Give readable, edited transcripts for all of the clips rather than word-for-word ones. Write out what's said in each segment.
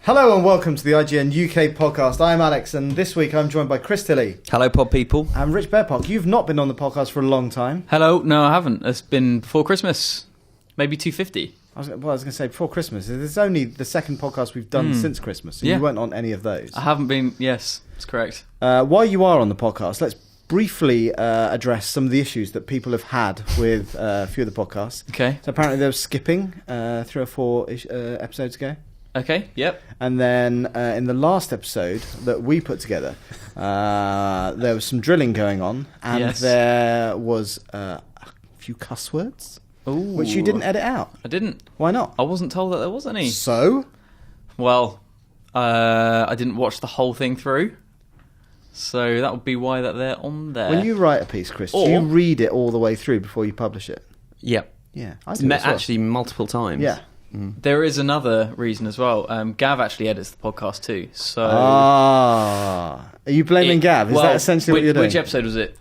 Hello and welcome to the IGN UK podcast. I'm Alex, and this week I'm joined by Chris Tilley. Hello, pod people. And Rich Bearpark. You've not been on the podcast for a long time. Hello, no I haven't. It's been before Christmas, maybe 250. I was going to say before Christmas. It's only the second podcast we've done since Christmas, so you weren't on any of those. I haven't been, yes, that's correct. While you are on the podcast, let's briefly address some of the issues that people have had with a few of the podcasts. Okay. So apparently there was skipping 3 or 4 episodes ago. Okay, yep. And then in the last episode that we put together, there was some drilling going on, and there was a few cuss words, which you didn't edit out. I didn't. Why not? I wasn't told that there was any. So? Well, I didn't watch the whole thing through, so that would be why that they're on there. When you write a piece, Chris, do you read it all the way through before you publish it? Yep. Yeah, I do as well. Actually, multiple times. Yeah. There is another reason as well. Gav actually edits the podcast too. So, are you blaming Gav? Is that essentially what you're doing? Which episode was it?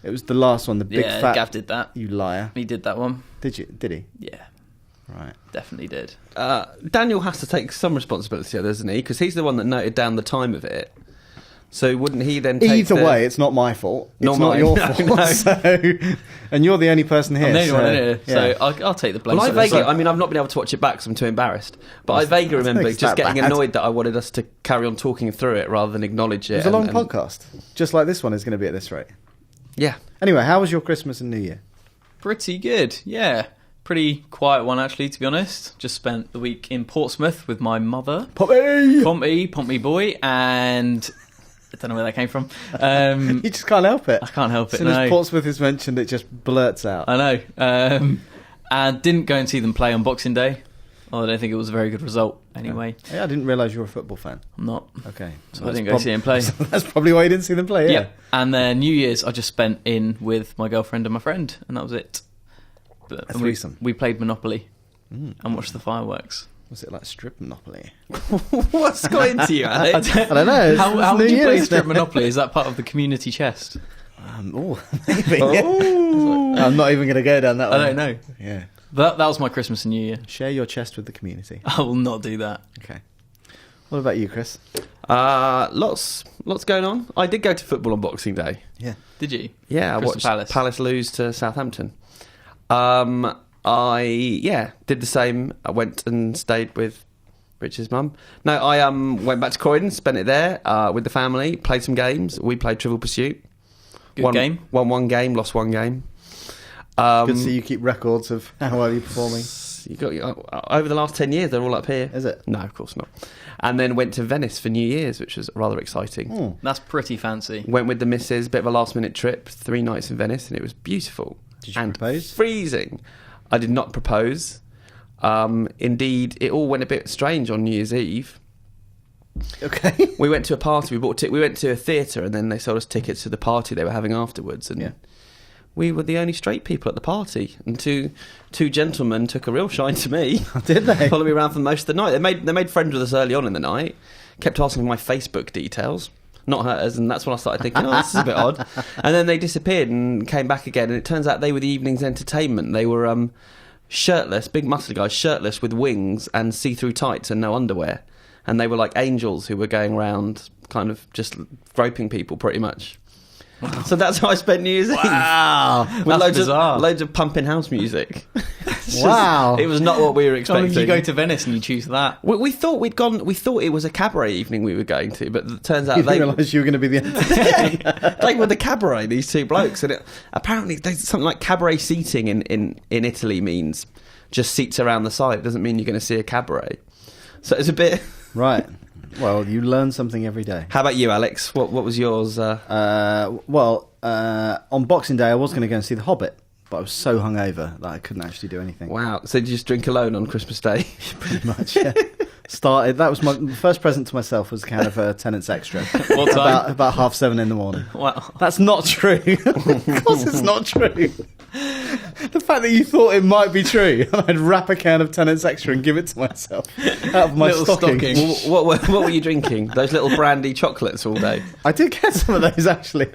It was the last one, the big fat... Gav did that. You liar. He did that one. Did he? Yeah. Right. Definitely did. Daniel has to take some responsibility, doesn't he? Because he's the one that noted down the time of it. So wouldn't he then take Either way, it's not my fault. It's not your fault. No. So, and you're the only person here. I'm the only one in here, yeah. so I'll take the blame. Well, I vaguely, I mean, I've not been able to watch it back because I'm too embarrassed. But I vaguely remember just getting annoyed that I wanted us to carry on talking through it rather than acknowledge it. It was a long podcast, just like this one is going to be at this rate. Yeah. Anyway, how was your Christmas and New Year? Pretty good, yeah. Pretty quiet one, actually, to be honest. Just spent the week in Portsmouth with my mother. Pompey boy, and... I don't know where that came from. You just can't help it. I can't help it, As soon as Portsmouth is mentioned, it just blurts out. I know. And didn't go and see them play on Boxing Day. I don't think it was a very good result, anyway. Yeah, I didn't realise you were a football fan. I'm not. Okay. So I didn't go see them play. That's probably why you didn't see them play, yeah. And then New Year's, I just spent in with my girlfriend and my friend, and that was it. A threesome. We played Monopoly and watched the fireworks. Was it like strip Monopoly? What's got into you, Alex? I don't know. How would you play strip Monopoly? Is that part of the community chest? Maybe. I'm not even going to go down that one. I don't know. Yeah. That was my Christmas and New Year. Share your chest with the community. I will not do that. Okay. What about you, Chris? Lots going on. I did go to football on Boxing Day. Yeah. Did you? Yeah, I watched Palace lose to Southampton. I did the same. I went and stayed with Rich's mum. No, I went back to Croydon, spent it there with the family, played some games. We played Trivial Pursuit. Good game. Won one game, lost one game. Good to see you keep records of how well you're performing. You got over the last 10 years, they're all up here. Is it? No, of course not. And then went to Venice for New Year's, which was rather exciting. That's pretty fancy. Went with the missus, bit of a last minute trip, 3 nights in Venice, and it was beautiful. Did you propose? Freezing. I did not propose. Indeed, it all went a bit strange on New Year's Eve. Okay. We went to a party. We went to a theatre, and then they sold us tickets to the party they were having afterwards. And we were the only straight people at the party. And two gentlemen took a real shine to me. Did they? Followed me around for most of the night. They made friends with us early on in the night. Kept asking for my Facebook details. Not hers, and that's when I started thinking, this is a bit odd. And then they disappeared and came back again, and it turns out they were the evening's entertainment. They were shirtless, big muscly guys, shirtless with wings and see-through tights and no underwear. And they were like angels who were going around kind of just groping people pretty much. Wow. So that's how I spent New Year's Eve. Wow, with loads of pumping house music. Wow, it was not what we were expecting. You go to Venice and you choose that. We thought We thought it was a cabaret evening we were going to, but it turns out you didn't realise you were going to be the entertainer. They were the cabaret. These two blokes, and apparently there's something like cabaret seating in Italy means just seats around the side. It doesn't mean you're going to see a cabaret. So it's a bit right. Well, you learn something every day. How about you, Alex? What was yours? On Boxing Day, I was going to go and see The Hobbit, but I was so hungover that I couldn't actually do anything. Wow. So did you just drink alone on Christmas Day? Pretty much, yeah. That was my first present to myself, was a can of Tennent's Extra. What time? About 7:30 in the morning. Wow. That's not true. Of course it's not true. The fact that you thought it might be true, and I'd wrap a can of Tennent's Extra and give it to myself out of my stocking. What were you drinking? Those little brandy chocolates all day? I did get some of those, actually.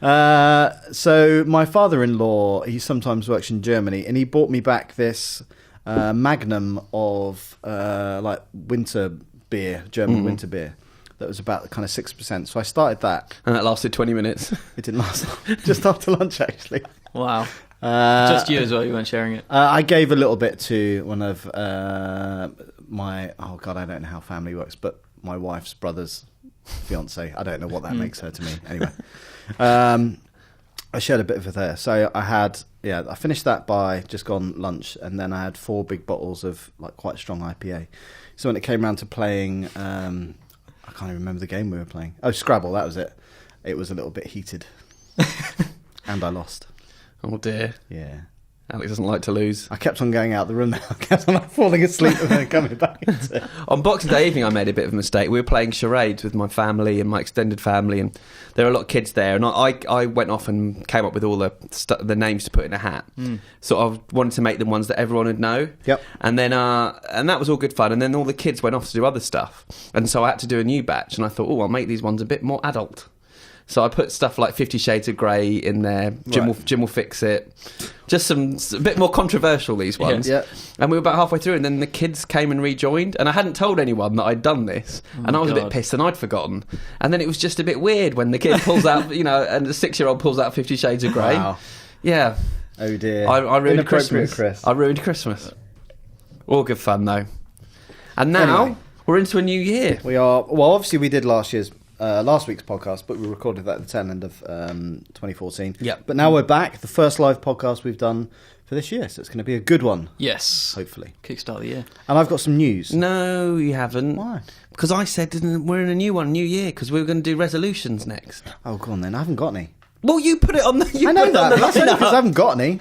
So my father-in-law, he sometimes works in Germany, and he bought me back this magnum of like winter beer, German winter beer. That was about kind of 6%. So I started that. And that lasted 20 minutes. It didn't last long. Just after lunch, actually. Wow. Just you as well, you weren't sharing it? I gave a little bit to one of my... Oh, God, I don't know how family works, but my wife's brother's fiance. I don't know what that makes her to me. Anyway. I shared a bit with her. So I finished that by just gone lunch, and then I had 4 big bottles of like quite strong IPA. So when it came around to playing... I can't even remember the game we were playing. Oh, Scrabble, that was it. It was a little bit heated. And I lost. Oh, dear. Yeah. Alex doesn't like to lose. I kept on going out the room. I kept on falling asleep and then coming back into it. On Boxing Day evening, I made a bit of a mistake. We were playing charades with my family and my extended family, and there were a lot of kids there. And I went off and came up with all the names to put in a hat. So I wanted to make them ones that everyone would know. Yep. And then and that was all good fun. And then all the kids went off to do other stuff. And so I had to do a new batch. And I thought, I'll make these ones a bit more adult. So I put stuff like 50 Shades of Grey in there. Jim will fix it. Just a bit more controversial, these ones. Yeah. And we were about halfway through, and then the kids came and rejoined, and I hadn't told anyone that I'd done this, and I was a bit pissed, and I'd forgotten. And then it was just a bit weird when the kid pulls out, and the 6-year-old pulls out 50 Shades of Grey. Wow. Yeah. Oh dear. I ruined Christmas. Chris. I ruined Christmas. All good fun though. And now we're into a new year. We are. Well, obviously we did last week's podcast, but we recorded that at the tail end of 2014. Yep. But now we're back. The first live podcast we've done for this year, so it's going to be a good one. Yes. Hopefully. Kickstart the year. And I've got some news. No, you haven't. Why? Because I said we're in a new year, because we were going to do resolutions next. Oh, go on then. I haven't got any. Well, you put it on the... I know that, but that's only because I haven't got any.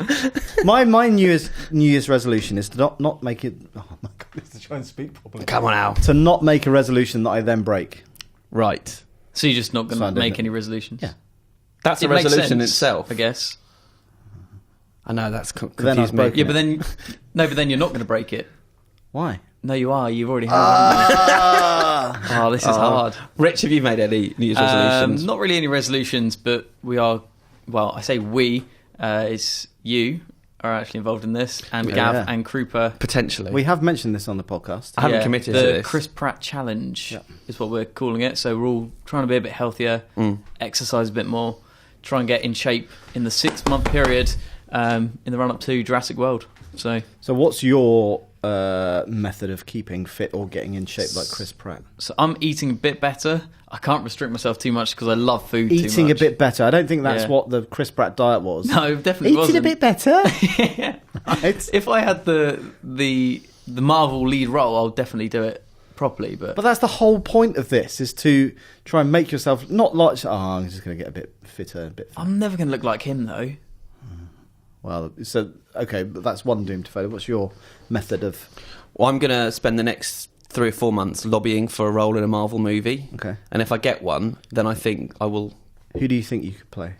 My New Year's resolution is to not make it... Oh, my God, to try and speak properly. Come on now. To not make a resolution that I then break. Right. So you're just not going to make any resolutions? Yeah. That's a resolution itself. I guess. I know, that's Then I've confused me. broken Yeah, but then... No, but then you're not going to break it. Why? No, you are. You've already had one. Oh, this is hard. Rich, have you made any New Year's resolutions? Not really any resolutions, but we are... Well, I say we. It's you are actually involved in this, and Gav and Krupa. Potentially. We have mentioned this on the podcast. I haven't committed to the this. Chris Pratt Challenge is what we're calling it. So we're all trying to be a bit healthier, exercise a bit more, try and get in shape in the 6-month period in the run-up to Jurassic World. So what's your method of keeping fit or getting in shape like Chris Pratt? So I'm eating a bit better. I can't restrict myself too much because I love food too much. Eating a bit better. I don't think that's what the Chris Pratt diet was. No, it definitely wasn't. Eating a bit better? Yeah. Right. If I had the Marvel lead role, I'll definitely do it properly. But that's the whole point of this, is to try and make yourself not like, I'm just going to get a bit fitter, a bit fatter. I'm never going to look like him, though. Well, so, okay, but that's one doomed to failure. What's your method of... Well, I'm going to spend the next 3 or 4 months lobbying for a role in a Marvel movie. Okay. And if I get one, then I think I will... Who do you think you could play?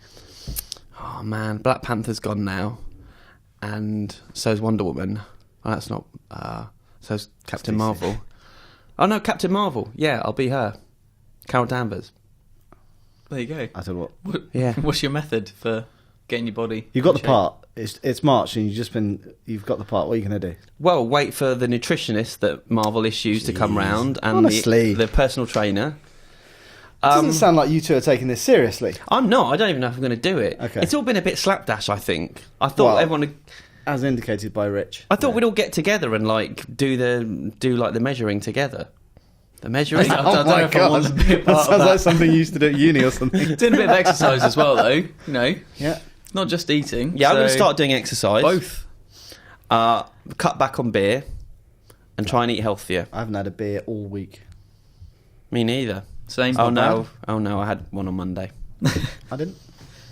Oh, man. Black Panther's gone now. And so's Wonder Woman. Oh, that's not... so's Captain Marvel. Oh, no, Captain Marvel. Yeah, I'll be her. Carol Danvers. There you go. I don't know what. Yeah. What's your method for getting your body? You've got the part. It's March and you've got the part. What are you going to do? Well, wait for the nutritionist that Marvel issues to come round, and honestly, the personal trainer. It doesn't sound like you two are taking this seriously. I'm not. I don't even know if I'm going to do it. Okay. It's all been a bit slapdash, I think. I thought everyone would... As indicated by Rich. I thought we'd all get together and do the measuring together. The measuring? Oh my God. That sounds like something you used to do at uni or something. Doing a bit of exercise as well, though. You know. Yeah. Not just eating. Yeah, I'm going to start doing exercise. Both. Cut back on beer and try and eat healthier. I haven't had a beer all week. Me neither. Same. Oh no, I had one on Monday. I didn't.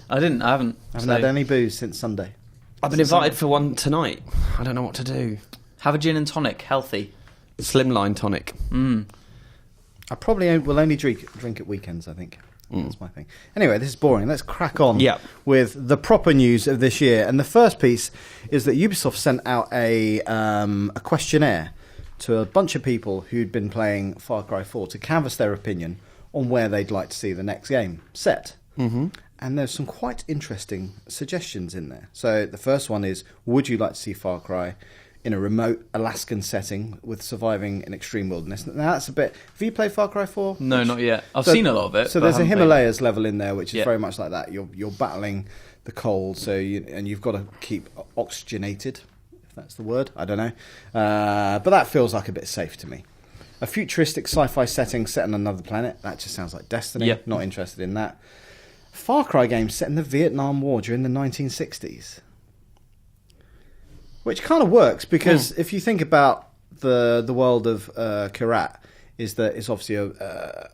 I haven't. I haven't had any booze since Sunday. I've been invited for one tonight. I don't know what to do. Have a gin and tonic, healthy. Slimline tonic. I probably will only drink at weekends, I think. That's my thing. Anyway, this is boring. Let's crack on with the proper news of this year. And the first piece is that Ubisoft sent out a questionnaire to a bunch of people who'd been playing Far Cry 4 to canvass their opinion on where they'd like to see the next game set. Mm-hmm. And there's some quite interesting suggestions in there. So the first one is, would you like to see Far Cry in a remote Alaskan setting with surviving in extreme wilderness. Now that's a bit... Have you played Far Cry 4? No, not yet. I've seen a lot of it. So there's a Himalayas level in there, which is very much like that. You're battling the cold, and you've got to keep oxygenated, if that's the word. I don't know. But that feels like a bit safe to me. A futuristic sci-fi setting set on another planet. That just sounds like Destiny. Yep. Not interested in that. Far Cry game set in the Vietnam War during the 1960s. Which kind of works, because if you think about the world of Kyrat, is that it's obviously a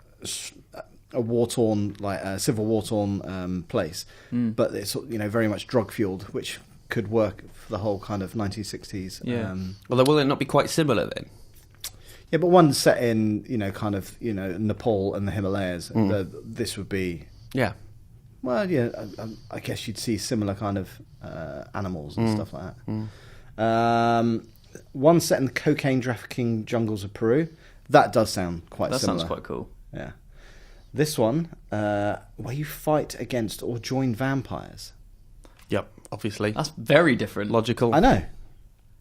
war-torn, like a civil war-torn place, but it's very much drug-fueled, which could work for the whole kind of 1960s. Yeah. Although will it not be quite similar then? Yeah, but one's set in Nepal and the Himalayas. This would be Well, yeah, I guess you'd see similar kind of animals and stuff like that. One set in the cocaine trafficking jungles of Peru. That does sound quite similar. That sounds quite cool. Yeah. This one, where you fight against or join vampires. Yep, obviously. That's very different. Logical. I know.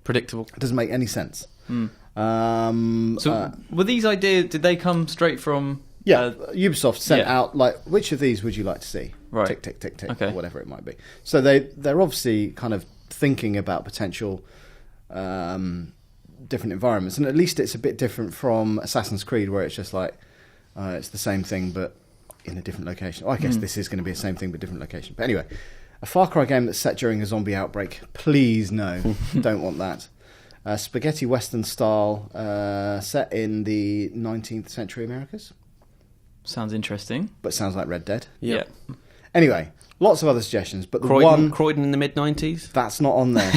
Predictable. It doesn't make any sense. So were these ideas, did they come straight from... Yeah, Ubisoft sent out, like, which of these would you like to see? Right. Tick, tick, tick, tick, or whatever it might be. So they're obviously kind of thinking about potential different environments. And at least it's a bit different from Assassin's Creed, where it's just like, it's the same thing, but in a different location. Well, I guess this is going to be the same thing, but different location. But anyway, a Far Cry game that's set during a zombie outbreak. Please, no. Don't want that. Spaghetti Western style, set in the 19th century Americas. Sounds interesting. But sounds like Red Dead. Yeah. Anyway, lots of other suggestions, but Croydon in the mid-90s? That's not on there.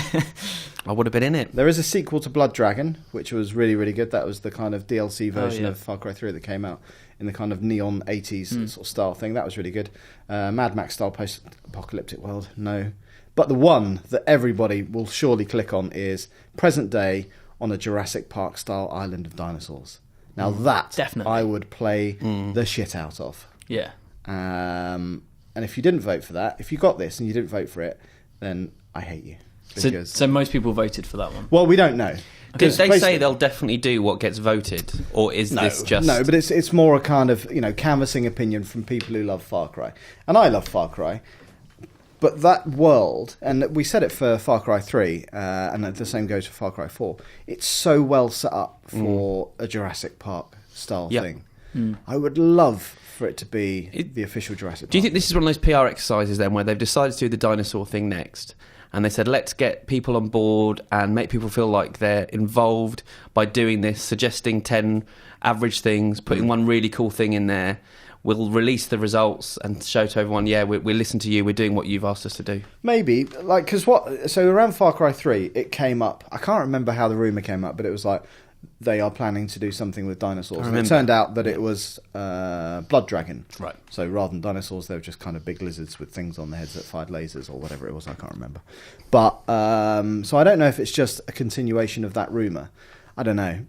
I would have been in it. There is a sequel to Blood Dragon, which was really, really good. That was the kind of DLC version of Far Cry 3 that came out in the kind of neon 80s sort of style thing. That was really good. Mad Max style post-apocalyptic world, no. But the one that everybody will surely click on is present day on a Jurassic Park style island of dinosaurs. Now that definitely I would play the shit out of. Yeah. And if you didn't vote for that, if you got this and you didn't vote for it, then I hate you. So most people voted for that one? Well, we don't know. Did they say they'll definitely do what gets voted? Or is this just... No, but it's more a kind of, canvassing opinion from people who love Far Cry. And I love Far Cry. But that world, and we said it for Far Cry 3, and the same goes for Far Cry 4, it's so well set up for a Jurassic Park style thing. I would love for it to be the official Jurassic Park. Do you think this is one of those PR exercises then where they've decided to do the dinosaur thing next, and they said, let's get people on board and make people feel like they're involved by doing this, suggesting 10 average things, putting one really cool thing in there. We'll release the results and show to everyone, we listen to you, we're doing what you've asked us to do. Maybe, so around Far Cry 3, it came up, I can't remember how the rumour came up, but it was like, they are planning to do something with dinosaurs. And it turned out that it was Blood Dragon. Right. So rather than dinosaurs, they were just kind of big lizards with things on their heads that fired lasers or whatever it was, I can't remember. But, so I don't know if it's just a continuation of that rumour. I don't know.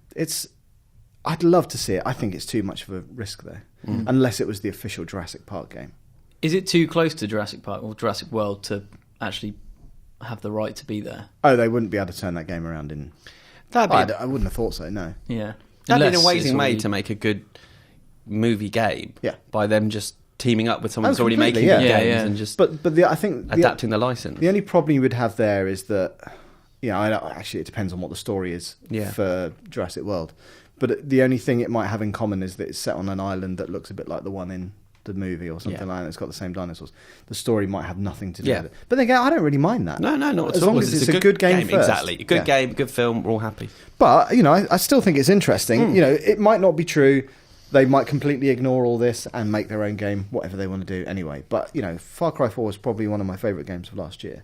I'd love to see it. I think it's too much of a risk there. Unless it was the official Jurassic Park game. Is it too close to Jurassic Park or Jurassic World to actually have the right to be there? Oh, they wouldn't be able to turn that game around in... I wouldn't have thought so, no. Yeah. That'd be an amazing way to make a good movie game. Yeah. By them just teaming up with someone who's already making games and just I think adapting the license. The only problem you would have there is that, actually it depends on what the story is for Jurassic World. But the only thing it might have in common is that it's set on an island that looks a bit like the one in the movie or something like that. It's got the same dinosaurs. The story might have nothing to do with it. But then again, I don't really mind that. No, not at all. As long as it's a good game first. Exactly. A good game, good film, we're all happy. But, I still think it's interesting. It might not be true. They might completely ignore all this and make their own game, whatever they want to do anyway. But, Far Cry 4 is probably one of my favourite games of last year.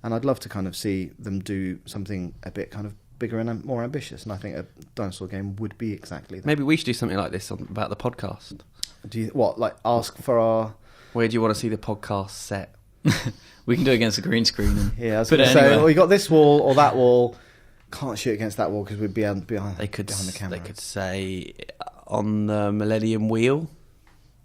And I'd love to kind of see them do something a bit kind of bigger and more ambitious, and I think a dinosaur game would be exactly that. Maybe we should do something like this about the podcast. Ask for our... Where do you want to see the podcast set? We can do it against a green screen. I was going to say, we got this wall or that wall. Can't shoot against that wall because we'd be behind the camera. They could say on the Millennium Wheel.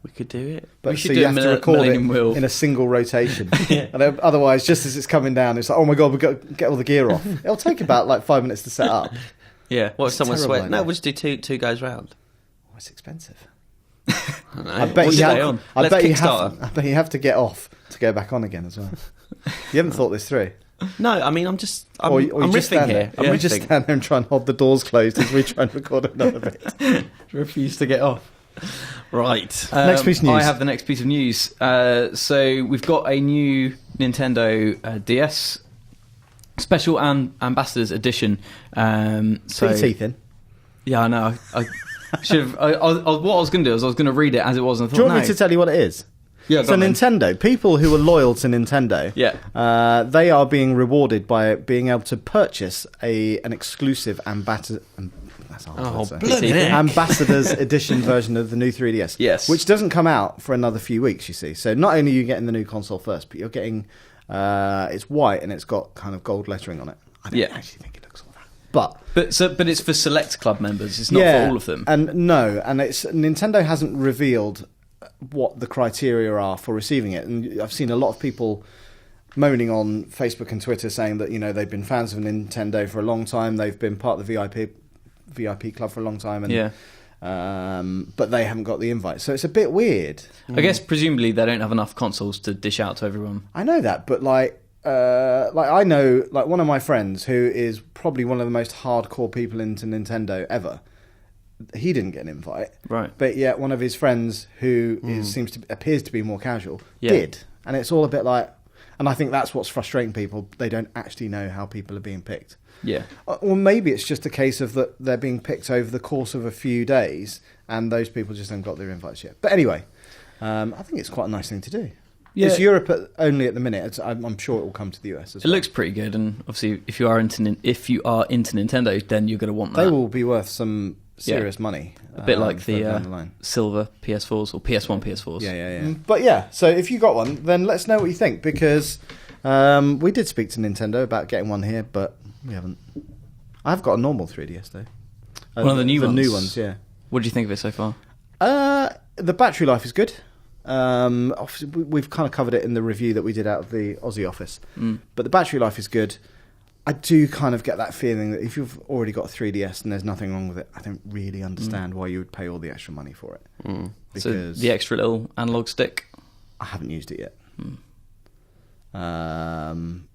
We could do it. But We should so do you a have to record it Millennium Wheel. in a single rotation. And otherwise, just as it's coming down, it's like, oh my God, we've got to get all the gear off. It'll take about like 5 minutes to set up. Yeah. What if someone terrible sweat? No, idea. we'll just do two goes round. Oh, it's expensive. I don't know. I bet What's you it have, on? I Let's bet you Kickstarter. have to get off to go back on again as well. You haven't thought this through. No, I mean, I'm Or you riffing just stand here. there. We just stand there and try and hold the doors closed as we try and record another bit. Refuse to get off. Right. Next piece of news. I have the next piece of news. So we've got a new Nintendo DS Special and Ambassadors Edition. Put your teeth in. Yeah, I know. I should have. What I was going to do is I was going to read it as it was, and I thought, Do you want no. me to tell you what it is? Yeah, So go on then. Nintendo, people who are loyal to Nintendo, they are being rewarded by being able to purchase an exclusive ambassador. That's a hard word to say. bloody heck. Ambassadors edition version of the new 3DS. Yes. Which doesn't come out for another few weeks, you see. So not only are you getting the new console first, but you're getting it's white and it's got kind of gold lettering on it. I don't actually think it looks all that. But it's for select club members. It's not for all of them. And Nintendo hasn't revealed what the criteria are for receiving it. And I've seen a lot of people moaning on Facebook and Twitter saying that, you know, they've been fans of Nintendo for a long time. They've been part of the VIP club for a long time. And, but they haven't got the invite. So it's a bit weird. I guess presumably they don't have enough consoles to dish out to everyone. I know that, but I know one of my friends who is probably one of the most hardcore people into Nintendo ever. He didn't get an invite, Right. But yet one of his friends who appears to be more casual did, and it's all a bit like, and I think that's what's frustrating people. They don't actually know how people are being picked. Yeah. Or maybe it's just a case of that they're being picked over the course of a few days, and those people just haven't got their invites yet. But anyway, I think it's quite a nice thing to do. Yeah. It's Europe only at the minute. I'm sure it will come to the US as well. It looks pretty good, and obviously, if you are into Nintendo, then you're going to want that. They will be worth some serious money. A bit like further down the line. silver PS4s or PS1 PS4s. Yeah. But yeah, so if you got one, then let us know what you think, because we did speak to Nintendo about getting one here, but we haven't. I've got a normal 3DS though. One of the new ones? The new ones, yeah. What do you think of it so far? The battery life is good. Obviously, we've kind of covered it in the review that we did out of the Aussie office. But the battery life is good. I do kind of get that feeling that if you've already got a 3DS and there's nothing wrong with it, I don't really understand why you would pay all the extra money for it. Because So the extra little analog stick? I haven't used it yet. And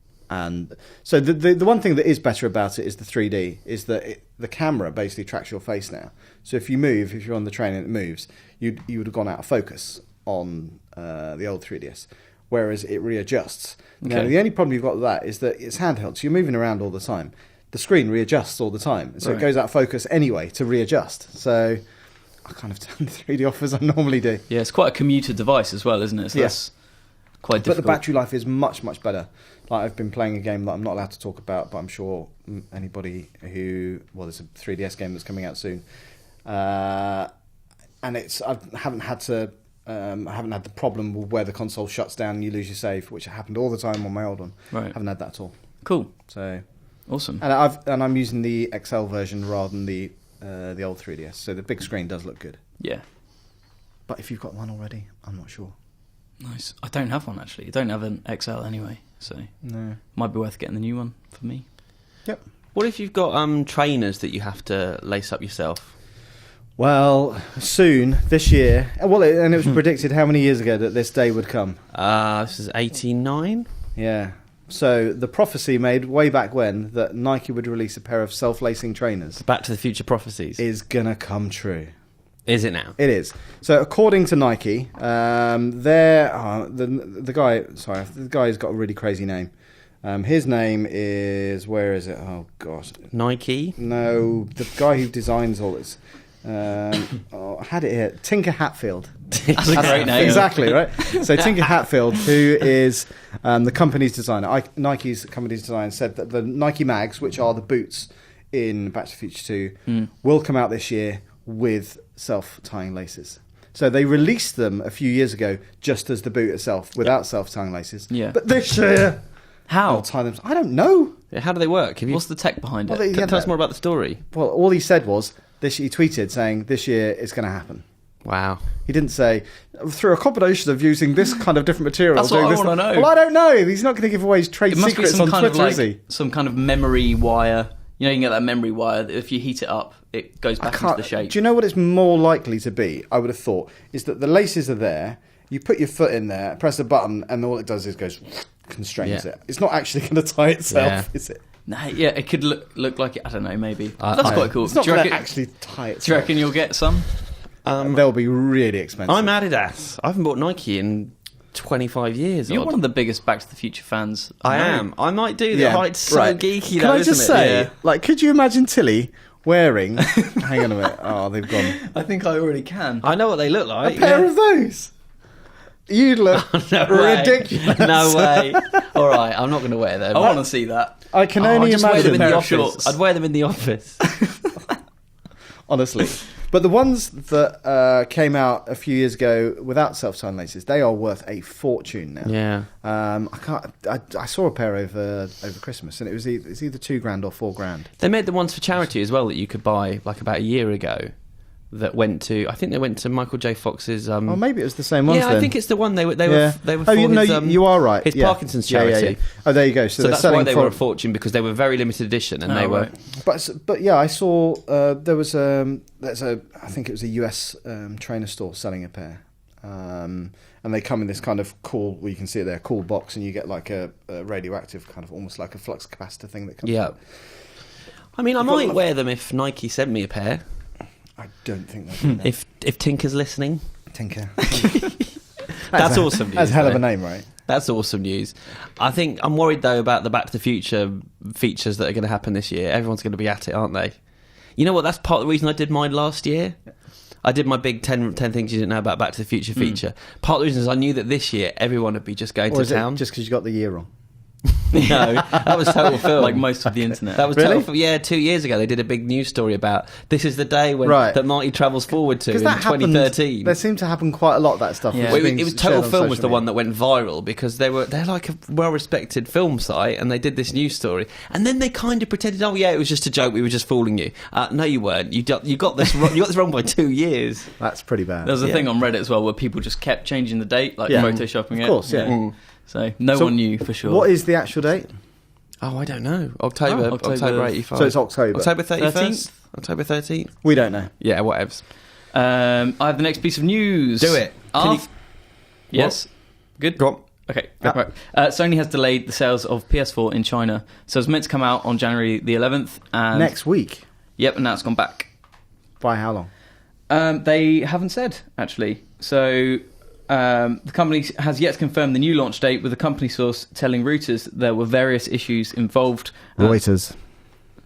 so the one thing that is better about it is the 3D, is that the camera basically tracks your face now. So if you're on the train and it moves, you would have gone out of focus on the old 3DS, whereas it readjusts. Okay. Now, the only problem you've got with that is that it's handheld, so you're moving around all the time. The screen readjusts all the time, so it goes out of focus anyway to readjust. So I kind of turn the 3D off as I normally do. Yeah, it's quite a commuter device as well, isn't it? So that's quite difficult. But the battery life is much, much better. Like, I've been playing a game that I'm not allowed to talk about, but I'm sure anybody there's a 3DS game that's coming out soon, and I haven't had the problem with where the console shuts down and you lose your save, which happened all the time on my old one. Right. Haven't had that at all. Cool. So Awesome. and I'm using the XL version rather than the old 3DS. So the big screen does look good. Yeah. But if you've got one already, I'm not sure. Nice. I don't have one, actually. I don't have an XL anyway, so No. might be worth getting the new one for me. Yep. What if you've got trainers that you have to lace up yourself? Well, soon this year. Well, and it was predicted how many years ago that this day would come? This is 89. Yeah. So the prophecy made way back when that Nike would release a pair of self-lacing trainers Back to the Future prophecies. is gonna come true. Is it now? It is. So according to Nike, the guy's got a really crazy name. His name is, where is it? Oh gosh, Nike. no, the guy who designs all this. I had it here. Tinker Hatfield. That's a great name. Exactly, right? So Tinker Hatfield, who is the company's designer, Nike's company's designer, said that the Nike mags, which are the boots in Back to the Future 2, will come out this year with self-tying laces. So they released them a few years ago just as the boot itself, without self-tying laces. Yeah. But this year, How? they'll tie them. I don't know. How do they work? What's the tech behind it? Well, Tell us more about the story. Well, all he said was, he tweeted saying, this year it's going to happen. Wow. He didn't say, through a combination of using this kind of different material. That's what I want to know. Well, I don't know. He's not going to give away his trade secrets on Twitter, is he? Some kind of memory wire. You know, you can get that memory wire that if you heat it up, it goes back into the shape. Do you know what it's more likely to be, I would have thought, is that the laces are there, you put your foot in there, press a button, and all it does is goes, constrains it. It's not actually going to tie itself, is it? Nah, yeah, it could look like it. I don't know, maybe. That's quite cool. It's not going to actually tie itself. Do you reckon you'll get some? They'll be really expensive. I'm Adidas. I haven't bought Nike in 25 years. You're one of the biggest Back to the Future fans. I am. I might do that. It's so geeky, Can though, I just isn't say, it? like, could you imagine Tilly wearing... Hang on a minute. Oh, they've gone. I think I already can. I know what they look like. A pair of those. You'd look ridiculous. No way. All right, I'm not going to wear them. I want to see that. I can only I'd imagine. wear them in the shorts. I'd wear them in the office. Honestly. But the ones that came out a few years ago without self-tying laces, they are worth a fortune now. Yeah. I saw a pair over Christmas, and it's either $2,000 or $4,000. They made the ones for charity as well that you could buy like about a year ago. That went to, I think they went to Michael J. Fox's. Oh, maybe it was the same ones. Yeah, then. I think it's the one they were. For you are right. His Parkinson's charity. Yeah. Oh, there you go. So that's why they were a fortune, because they were very limited edition, and they were. But yeah, I saw there was I think it was a US trainer store selling a pair, and they come in this kind of cool. Well, you can see it there, cool box, and you get like a radioactive kind of almost like a flux capacitor thing that comes. Yeah. out. I mean, I might wear them if Nike sent me a pair. I don't think that's if Tinker's listening. Tinker. That's awesome news. That's a hell of a name, right? That's awesome news. I think I'm worried, though, about the Back to the Future features that are going to happen this year. Everyone's going to be at it, aren't they? You know what? That's part of the reason I did mine last year. I did my big 10 things you didn't know about Back to the Future feature. Part of the reason is I knew that this year everyone would be just going to town. Just because you got the year wrong? No, that was Total Film. Like most of the internet. That was really? Total Film. Yeah, 2 years ago they did a big news story about this is the day when that Marty travels forward to in 2013. There seemed to happen quite a lot, that stuff. Yeah. Well, it was Total Film was the one that went viral because they're like a well-respected film site, and they did this news story, and then they kind of pretended, oh yeah, it was just a joke, we were just fooling you. No, you weren't. You got this wrong. You got this wrong by 2 years. That's pretty bad. There was a thing on Reddit as well where people just kept changing the date, like photoshopping it. Of course, yeah. So no one knew for sure. What is the actual date? Oh, I don't know. October 85. So it's October. October 31st? October 13th? We don't know. Yeah, whatevs. I have the next piece of news. Do it. Yes. Good? Go on. Okay. Right. Sony has delayed the sales of PS4 in China. So it's meant to come out on January the 11th. And next week? Yep, and now it's gone back. By how long? They haven't said, actually. So... the company has yet to confirm the new launch date, with the company source telling Reuters there were various issues involved. Reuters.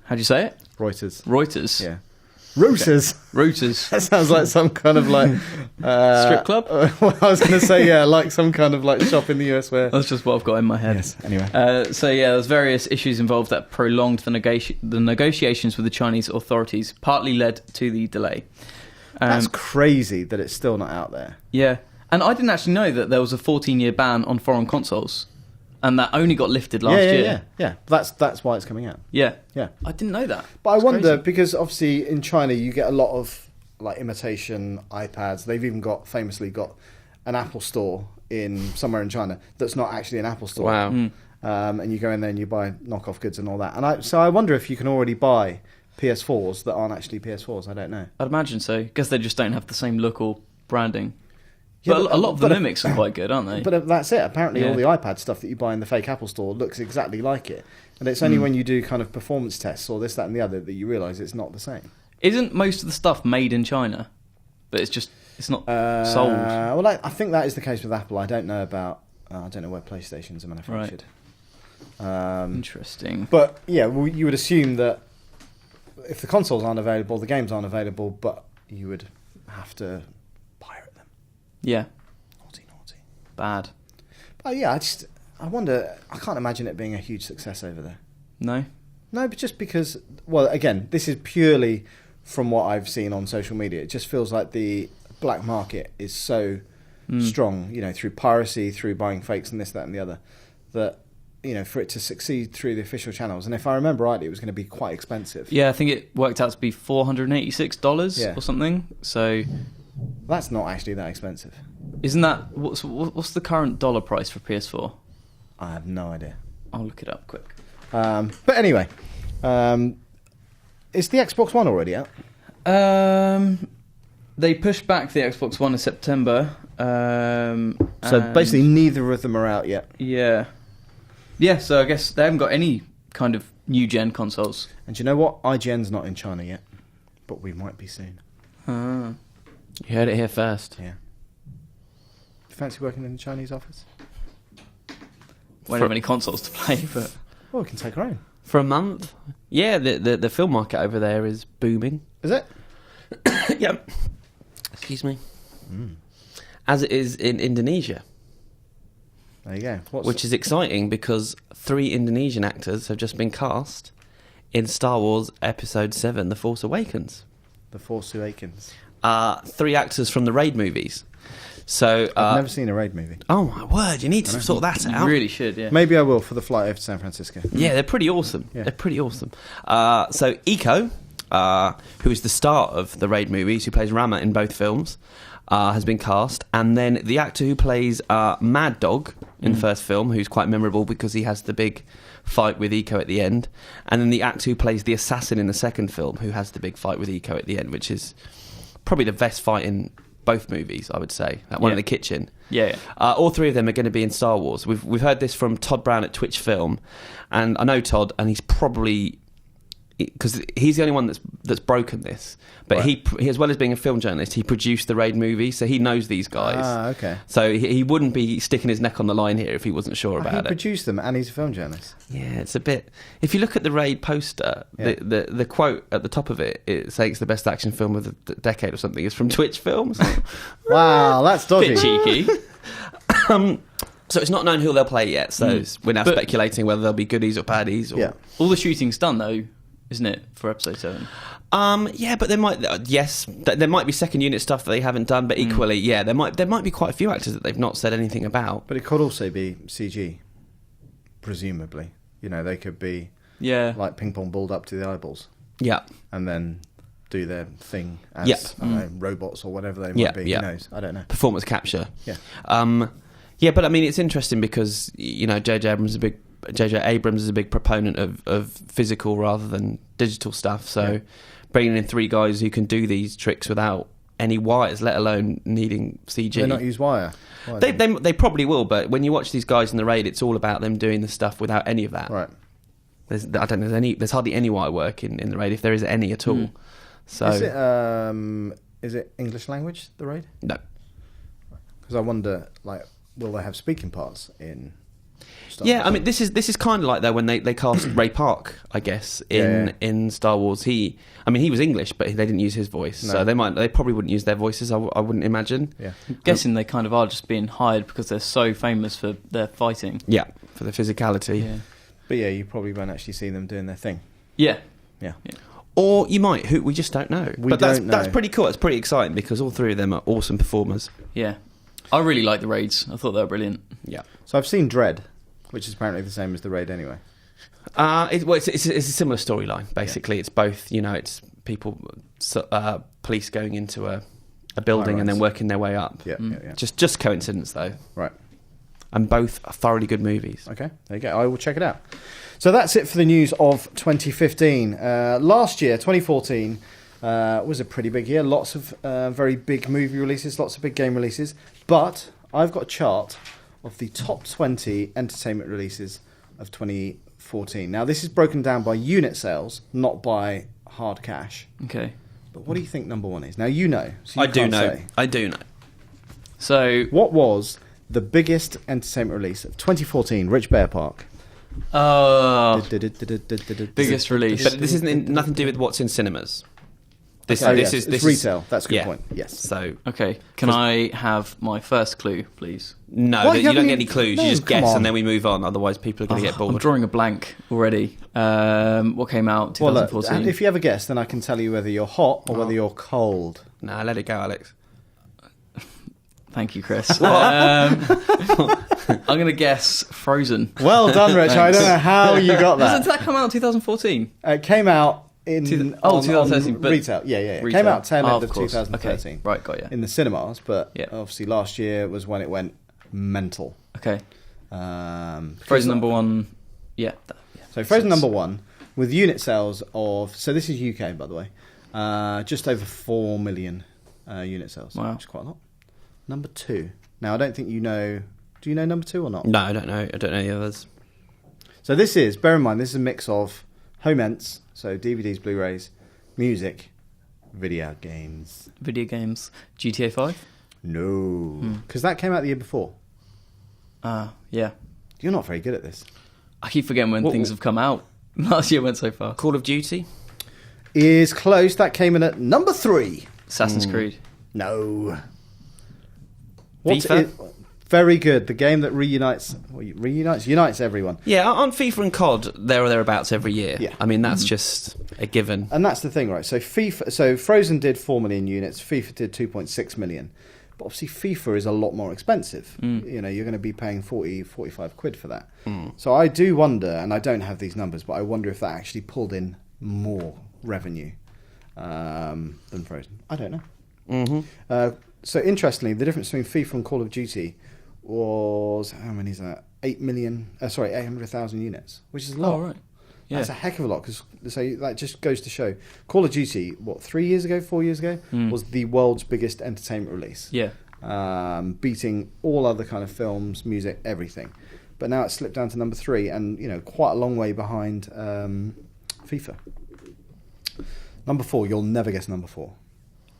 How do you say it? Reuters. Yeah. Reuters. Reuters. That sounds like some kind of like... strip club? Well, I was going to say, like some kind of like shop in the US where... That's just what I've got in my head. Yes, anyway. There's various issues involved that prolonged the negotiations with the Chinese authorities, partly led to the delay. That's crazy that it's still not out there. Yeah. And I didn't actually know that there was a 14-year ban on foreign consoles, and that only got lifted last year. Yeah. That's why it's coming out. Yeah. I didn't know that. But I wonder, because obviously in China you get a lot of like imitation iPads. They've even famously got an Apple store somewhere in China that's not actually an Apple store. Wow. And you go in there and you buy knockoff goods and all that. And so I wonder if you can already buy PS4s that aren't actually PS4s. I don't know. I'd imagine so. Guess they just don't have the same look or branding. Yeah, but a lot of the mimics are quite good, aren't they? But that's it. Apparently all the iPad stuff that you buy in the fake Apple store looks exactly like it. And it's only when you do kind of performance tests or this, that and the other that you realise it's not the same. Isn't most of the stuff made in China? But it's not sold? Well, I think that is the case with Apple. I don't know about... I don't know where PlayStations are manufactured. Right. Interesting. But yeah, well, you would assume that if the consoles aren't available, the games aren't available, but you would have to... Yeah. Naughty. Bad. But yeah, I wonder, I can't imagine it being a huge success over there. No, but just because, well, again, this is purely from what I've seen on social media. It just feels like the black market is so strong, through piracy, through buying fakes and this, that and the other, that, for it to succeed through the official channels. And if I remember rightly, it was going to be quite expensive. Yeah, I think it worked out to be $486 or something. So... That's not actually that expensive. Isn't that what's the current dollar price for PS4? I have no idea. I'll look it up quick. But anyway, is the Xbox One already out? They pushed back the Xbox One in September. So basically, neither of them are out yet. Yeah. Yeah, so I guess they haven't got any kind of new gen consoles. And do you know what? IGN's not in China yet, but we might be soon. You heard it here first. Yeah. Fancy working in the Chinese office? We don't have any consoles to play, but... Well, we can take our own. For a month? Yeah, the film market over there is booming. Is it? Yeah. Excuse me. As it is in Indonesia. There you go. Which is exciting because 3 Indonesian actors have just been cast in Star Wars Episode 7, The Force Awakens. The Force Awakens. 3 actors from the Raid movies. So I've never seen a Raid movie. Oh my word, you need to sort that out. You really should, yeah. Maybe I will for the flight over to San Francisco. Yeah, they're pretty awesome. Yeah. They're pretty awesome. So Iko, who is the star of the Raid movies, who plays Rama in both films, has been cast. And then the actor who plays Mad Dog in the first film, who's quite memorable because he has the big fight with Iko at the end. And then the actor who plays the assassin in the second film, who has the big fight with Iko at the end, which is probably the best fight in both movies, I would say. That one in the kitchen. Yeah. All 3 of them are going to be in Star Wars. We've heard this from Todd Brown at Twitch Film, and I know Todd, and he's probably, because he's the only one that's broken this. But right. he, as well as being a film journalist, he produced the Raid movie, so he knows these guys. Okay. So he wouldn't be sticking his neck on the line here if he wasn't sure about it. He produced them, and he's a film journalist. Yeah, it's a bit... If you look at the Raid poster, the quote at the top of it, it saying it's the best action film of the decade or something, is from Twitch Films. Wow, that's dodgy. Bit cheeky. So it's not known who they'll play yet, so we're now speculating whether they'll be goodies or baddies. Or... Yeah. All the shooting's done, though, isn't it, for Episode 7? Yeah, but there might there might be second unit stuff that they haven't done, but equally, yeah, there might be quite a few actors that they've not said anything about. But it could also be CG, presumably. You know, they could be like ping pong balled up to the eyeballs. Yeah, and then do their thing as I don't know, robots or whatever they might be. Who knows? I don't know. Performance capture. Yeah. Yeah, but I mean, it's interesting because you know J.J. Abrams is a big proponent of physical rather than digital stuff. So bringing in 3 guys who can do these tricks without any wires, let alone needing CG. They not use wire. They probably will, but when you watch these guys in the Raid, it's all about them doing the stuff without any of that. Right. There's hardly any wire work in the Raid, if there is any at all. So is it English language, the Raid? No. Because I wonder, like, will they have speaking parts in Star Yeah, Wars? I mean, this is kind of like though when they cast Ray Park, I guess, in Star Wars. He was English, but they didn't use his voice, so they probably wouldn't use their voices. I wouldn't imagine. Yeah, I'm guessing they kind of are just being hired because they're so famous for their fighting. Yeah, for the physicality. Yeah. But yeah, you probably won't actually see them doing their thing. Yeah. Or you might. We just don't know. But that's pretty cool. It's pretty exciting because all 3 of them are awesome performers. Yeah. I really like the Raids. I thought they were brilliant. Yeah. So I've seen Dread, which is apparently the same as the Raid anyway. It's a similar storyline, basically. It's both, you know, it's people, police going into a building and then working their way up. Yeah. Just coincidence, though. Right. And both are thoroughly good movies. Okay, there you go. I will check it out. So that's it for the news of 2015. Last year, 2014, was a pretty big year. Lots of very big movie releases, lots of big game releases. But I've got a chart of the top 20 entertainment releases of 2014. Now, this is broken down by unit sales, not by hard cash. Okay. But what do you think number 1 is? Now, you know. So I do know. So, what was the biggest entertainment release of 2014? Rich Bear Park. Biggest release. But this isn't nothing to do with what's in cinemas. This is retail. That's a good point. Yes. So okay, can I have my first clue, please? No, you don't get any clues. You just guess, and then we move on. Otherwise, people are going to get bored. I'm drawing a blank already. What came out 2014? Well, look, if you have a guess, then I can tell you whether you're hot or whether you're cold. Nah, let it go, Alex. Thank you, Chris. I'm going to guess Frozen. Well done, Rich. I don't know how you got that. Doesn't that come out in 2014? It came out on 2013, but retail. Yeah. Retail. Came out tail end of of course. 2013. Okay. Right, got you. In the cinemas, but Yeah. obviously last year was when it went mental. Okay. Frozen Frozen number one. Yeah. So Frozen number one with unit sales of, so this is UK by the way, just over 4 million unit sales. Wow. Which is quite a lot. Number two. Now I don't think you know. Do you know number two or not? No, I don't know. I don't know the others. So this is, bear in mind, this is a mix of home ents, so DVDs, Blu-rays, music, video games. Video games. GTA 5? No, because that came out the year before. Yeah. You're not very good at this. I keep forgetting when things have come out. Last year went so fast. Call of Duty? Is close. That came in at number 3. Assassin's Creed. No. FIFA? Very good. The game that unites everyone. Yeah, aren't FIFA and COD there or thereabouts every year? Yeah. I mean, that's just a given. And that's the thing, right? So Frozen did 4 million units. FIFA did 2.6 million. But obviously FIFA is a lot more expensive. You know, you're going to be paying 40, 45 quid for that. So I do wonder, and I don't have these numbers, but I wonder if that actually pulled in more revenue than Frozen. I don't know. So interestingly, the difference between FIFA and Call of Duty was, how many is that? 800,000 units, which is a lot. Oh, right. Yeah. That's a heck of a lot, because so that just goes to show Call of Duty, 4 years ago, was the world's biggest entertainment release. Yeah. Beating all other kind of films, music, everything. But now it's slipped down to number 3, and you know, quite a long way behind FIFA. Number 4, you'll never guess number 4.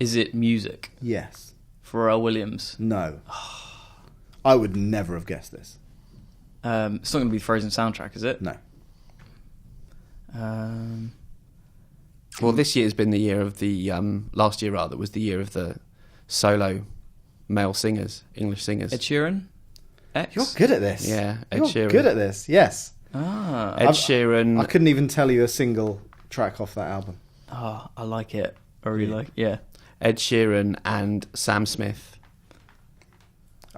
Is it music? Yes. Pharrell Williams. No. I would never have guessed this. It's not going to be the Frozen soundtrack, is it? No. Well, this year's been the year of the... last year, rather, was the year of the solo male singers, English singers. Ed Sheeran? X? You're good at this. Yeah, Ed You're Sheeran. good at this, yes. Ed Sheeran. I couldn't even tell you a single track off that album. Oh, I like it. I really like it. Yeah. Ed Sheeran and Sam Smith.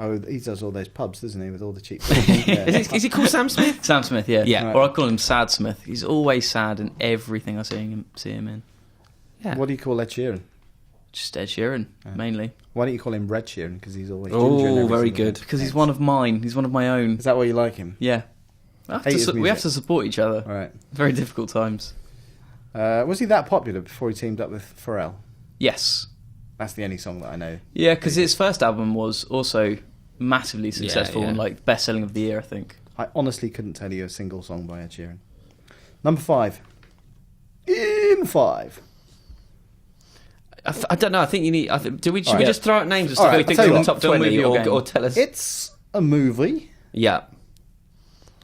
Oh, he does all those pubs, doesn't he, with all the cheap... Yeah. Is he called Sam Smith? Sam Smith, yeah. Yeah. Right. Or I call him Sad Smith. He's always sad in everything I see him in. Yeah. What do you call Ed Sheeran? Just Ed Sheeran, mainly. Why don't you call him Red Sheeran? Because he's always ginger in Oh, every very single good. one. Because he's one of mine. He's one of my own. Is that why you like him? Yeah. We have music. to support each other. Right. Very difficult times. Was he that popular before he teamed up with Pharrell? Yes. That's the only song that I know. Yeah, because his first album was also massively successful yeah. and like best selling of the year, I think. I honestly couldn't tell you a single song by Ed Sheeran. Number 5. In 5. I don't know. I think you need... should we Right. just throw out names of All stuff right, we think I'll are tell in you the what. top Don't move 20 your game. or tell us... It's a movie. Yeah.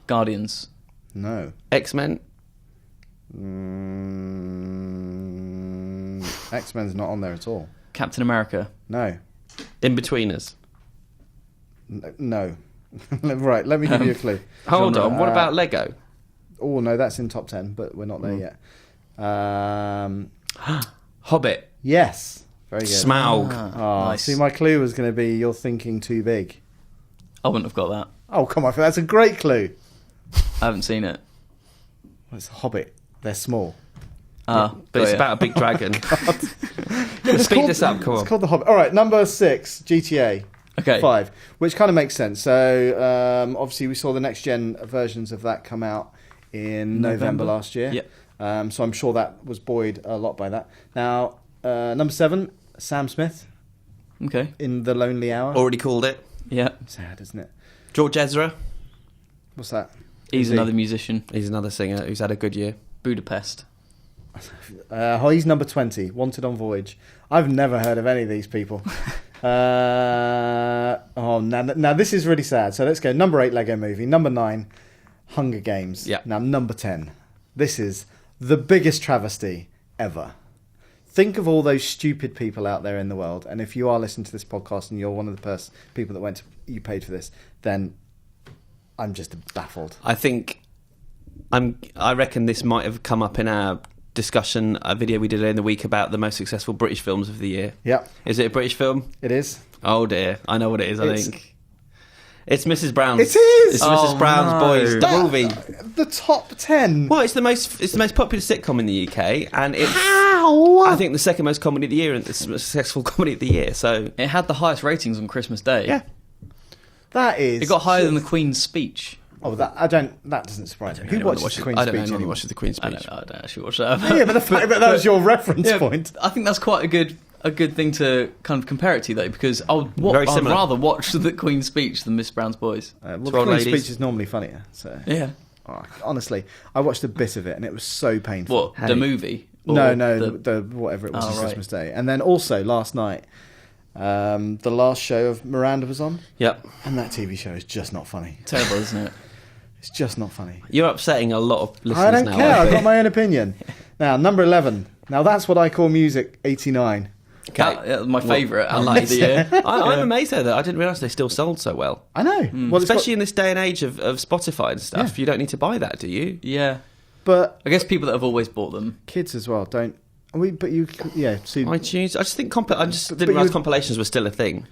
Guardians. No. X-Men. X-Men's not on there at all. Captain America. No. In-Betweeners. No. Right, let me give you a clue. Hold Genre. on. What about Lego? Oh, no, that's in top 10, but we're not there yet. Hobbit. Yes. Very good. Smaug. Oh, Nice. see, my clue was going to be you're thinking too big. I wouldn't have got that. Oh, come on, that's a great clue. I haven't seen it. Well, it's a Hobbit. They're small. But it's about a big dragon. Speed this up, come It's on. called The Hobbit. All right, number 6, GTA. Okay. 5, which kind of makes sense. So, obviously, we saw the next-gen versions of that come out in November last year. Yep. So I'm sure that was buoyed a lot by that. Now, number 7, Sam Smith, Okay. in The Lonely Hour. Already called it. Yeah. Sad, isn't it? George Ezra. What's that? He's Is he? another musician. He's another singer who's had a good year. Budapest. He's number 20, Wanted on Voyage. I've never heard of any of these people. Now this is really sad. So let's go. Number 8, Lego Movie. Number 9, Hunger Games. Yeah. Now, number 10. This is the biggest travesty ever. Think of all those stupid people out there in the world. And if you are listening to this podcast and you're one of the people that you paid for this, then I'm just baffled. I reckon this might have come up in our discussion, a video we did in the week about the most successful British films of the year. Yeah, Is it a British film? it is. Oh dear, I know what it is. I It's- think It's Mrs. Brown's. It is! It's Mrs. Brown's Boys, the movie. The top 10. Well, it's the most popular sitcom in the UK, and it's How? I think the second most comedy of the year and the most successful comedy of the year. So It had the highest ratings on Christmas Day. yeah, That is. It got higher than the Queen's speech. Oh, that doesn't surprise me. Who watches the Queen's I don't know speech anyone who anymore? watches the Queen's I speech. don't actually watch that. Yeah, but the fact that was your reference point. I think that's quite a good thing to kind of compare it to, though, because I'd Very similar. rather watch the Queen's speech than Miss Brown's Boys. Well, To the our Queen's ladies. speech is normally funnier. So, Yeah. honestly, I watched a bit of it and it was so painful. What, the movie? Or No, the whatever it was, Oh, right. Christmas Day. And then also last night, the last show of Miranda was on, Yep, and that TV show is just not funny. Terrible, isn't it? It's just not funny. you're upsetting a lot of listeners I don't now. care. I I've think. got my own opinion. Now, number 11. Now, that's what I call music 89. Okay. That's my favourite album of the year. I'm amazed though that I didn't realise they still sold so well. I know. Well, it's Especially in this day and age of Spotify and stuff. Yeah. You don't need to buy that, do you? Yeah. but I guess people that have always bought them. kids as well don't. But you, yeah. See, iTunes. I just think I just But didn't realise you- compilations were still a thing.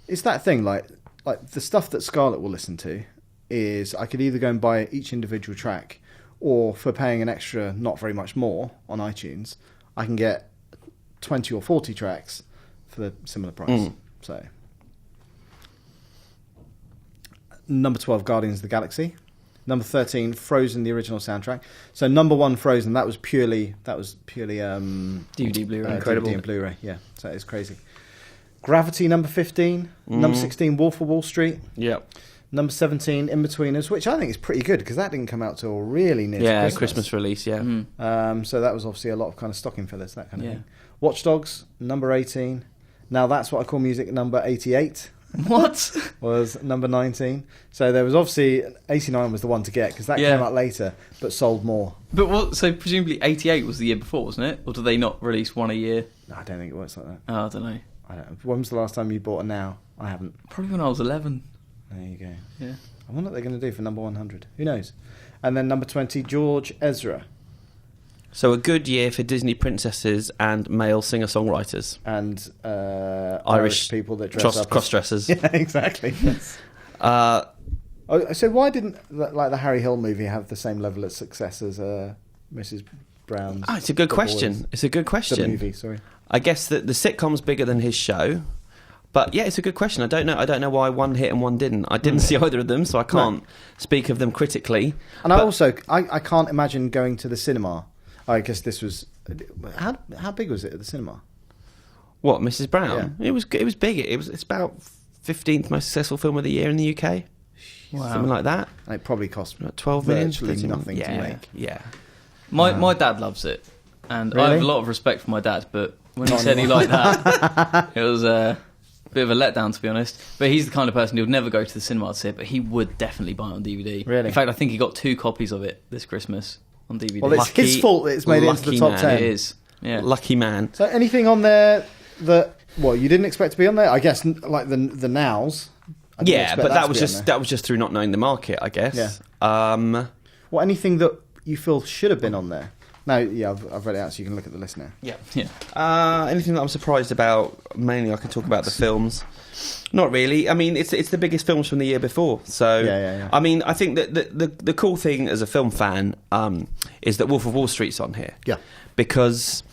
it's that thing like the stuff that Scarlett will listen to is I could either go and buy each individual track, or for paying an extra not very much more on iTunes, I can get 20 or 40 tracks for the similar price. So number 12, Guardians of the Galaxy. Number 13, Frozen, the original soundtrack. So number 1, Frozen, that was purely DVD, Blu-ray. Incredible. DVD and Blu-ray, yeah. So it's crazy. Gravity, number 15. Number 16, Wolf of Wall Street. Yep. Number 17, In-Betweeners, which I think is pretty good because that didn't come out till really near Yeah, to Christmas release. Yeah. So that was obviously a lot of kind of stocking fillers, that kind of Yeah. thing. Watch Dogs, number 18. Now that's what I call music, number 88 What? was number 19. So there was obviously 89 was the one to get because that Yeah. came out later but sold more. But what? So presumably 88 was the year before, wasn't it? Or do they not release one a year? No, I don't think it works like that. Oh, I don't know. I don't know. When was the last time you bought a Now? I haven't. Probably when I was 11. There you go. Yeah. I wonder what they're going to do for number 100. Who knows? And then number 20, George Ezra. So a good year for Disney princesses and male singer-songwriters. And Irish people that dress up. Cross-dressers. Yeah, exactly. So why didn't the Harry Hill movie have the same level of success as Mrs. Brown's? It's a good The question. Boys? It's a good question. The movie, sorry. I guess that the sitcom's bigger than his show. But yeah, it's a good question. I don't know why one hit and one didn't. I didn't see either of them, so I can't speak of them critically. And I can't imagine going to the cinema. I guess this was how big was it at the cinema? What, Mrs. Brown? Yeah. It was big. It's about 15th most successful film of the year in the UK. Wow. Something like that. And it probably cost About 12 million. virtually 13 nothing yeah, to make. Yeah. My dad loves it. And I Really? have a lot of respect for my dad, but when he said he liked that, it was a bit of a letdown, to be honest. But he's the kind of person who would never go to the cinema to see it, but he would definitely buy it on DVD. Really? In fact, I think he got 2 copies of it this Christmas on DVD. Well, it's his fault that it's made it into the lucky top man. 10. It is. Yeah. Lucky man. So anything on there that you didn't expect to be on there? I guess like the Nows. I didn't Yeah, expect but that to was be on just there. through not knowing the market, I guess. Yeah. Anything that you feel should have been on there? No, yeah, I've read it out, so you can look at the list now. Yeah. Yeah. Anything that I'm surprised about? Mainly, I can talk about the films. Not really. I mean, it's the biggest films from the year before. So, Yeah. I mean, I think that the cool thing as a film fan is that Wolf of Wall Street's on here. Yeah. Because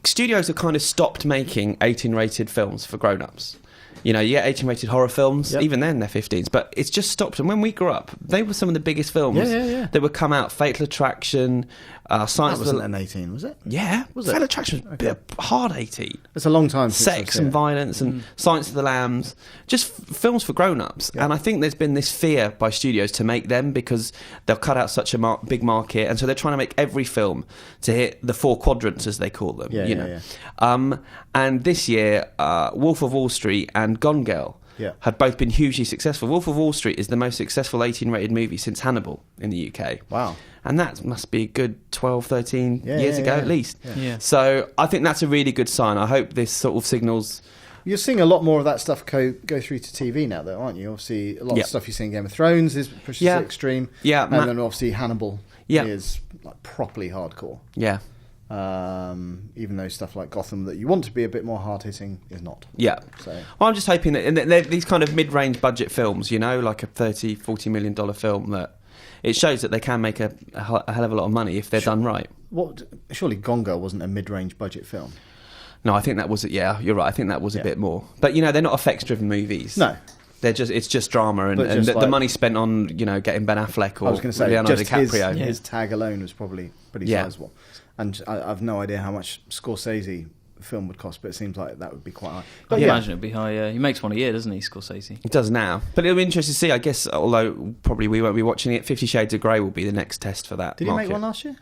studios have kind of stopped making 18-rated films for grown-ups. You know, you get 18-rated horror films, Yep. even then they're 15s, but it's just stopped. And when we grew up, they were some of the biggest films Yeah. that would come out. Fatal Attraction, Science That of wasn't the... an 18, was it? Yeah, Was it? Fatal Attraction was a hard 18. It's a long time since I've Sex seen and it. violence and Silence of the Lambs, just films for grown-ups. Yeah. And I think there's been this fear by studios to make them because they'll cut out such a big market, and so they're trying to make every film to hit the 4 quadrants, as they call them. Yeah, you yeah, know. And this year, Wolf of Wall Street and Gone Girl have both been hugely successful. Wolf of Wall Street is the most successful 18-rated movie since Hannibal in the UK. Wow. And that must be a good 12, 13 years ago at least. Yeah. So I think that's a really good sign. I hope this sort of signals... You're seeing a lot more of that stuff go through to TV now, though, aren't you? Obviously, a lot of stuff you see in Game of Thrones is pushed to the extreme. Yeah. And then obviously Hannibal Yeah. is like properly hardcore. Yeah. even though stuff like Gotham that you want to be a bit more hard-hitting is not. Yeah. So well, I'm just hoping that they're these kind of mid-range budget films, like a $30-40 million film, that it shows that they can make a hell of a lot of money if they're done right. Surely Gone Girl wasn't a mid-range budget film. No, I think that was... Yeah, you're right. I think that was a bit more. But, they're not effects-driven movies. No. It's just drama, and the money spent on, getting Ben Affleck or Leonardo DiCaprio. His tag alone was probably pretty sizable. And I've no idea how much Scorsese film would cost, but it seems like that would be quite high. But I imagine it'd be high. He makes one a year, doesn't he, Scorsese? He does now. But it'll be interesting to see, I guess, although probably we won't be watching it, 50 Shades of Grey will be the next test for that. Did he make one last year?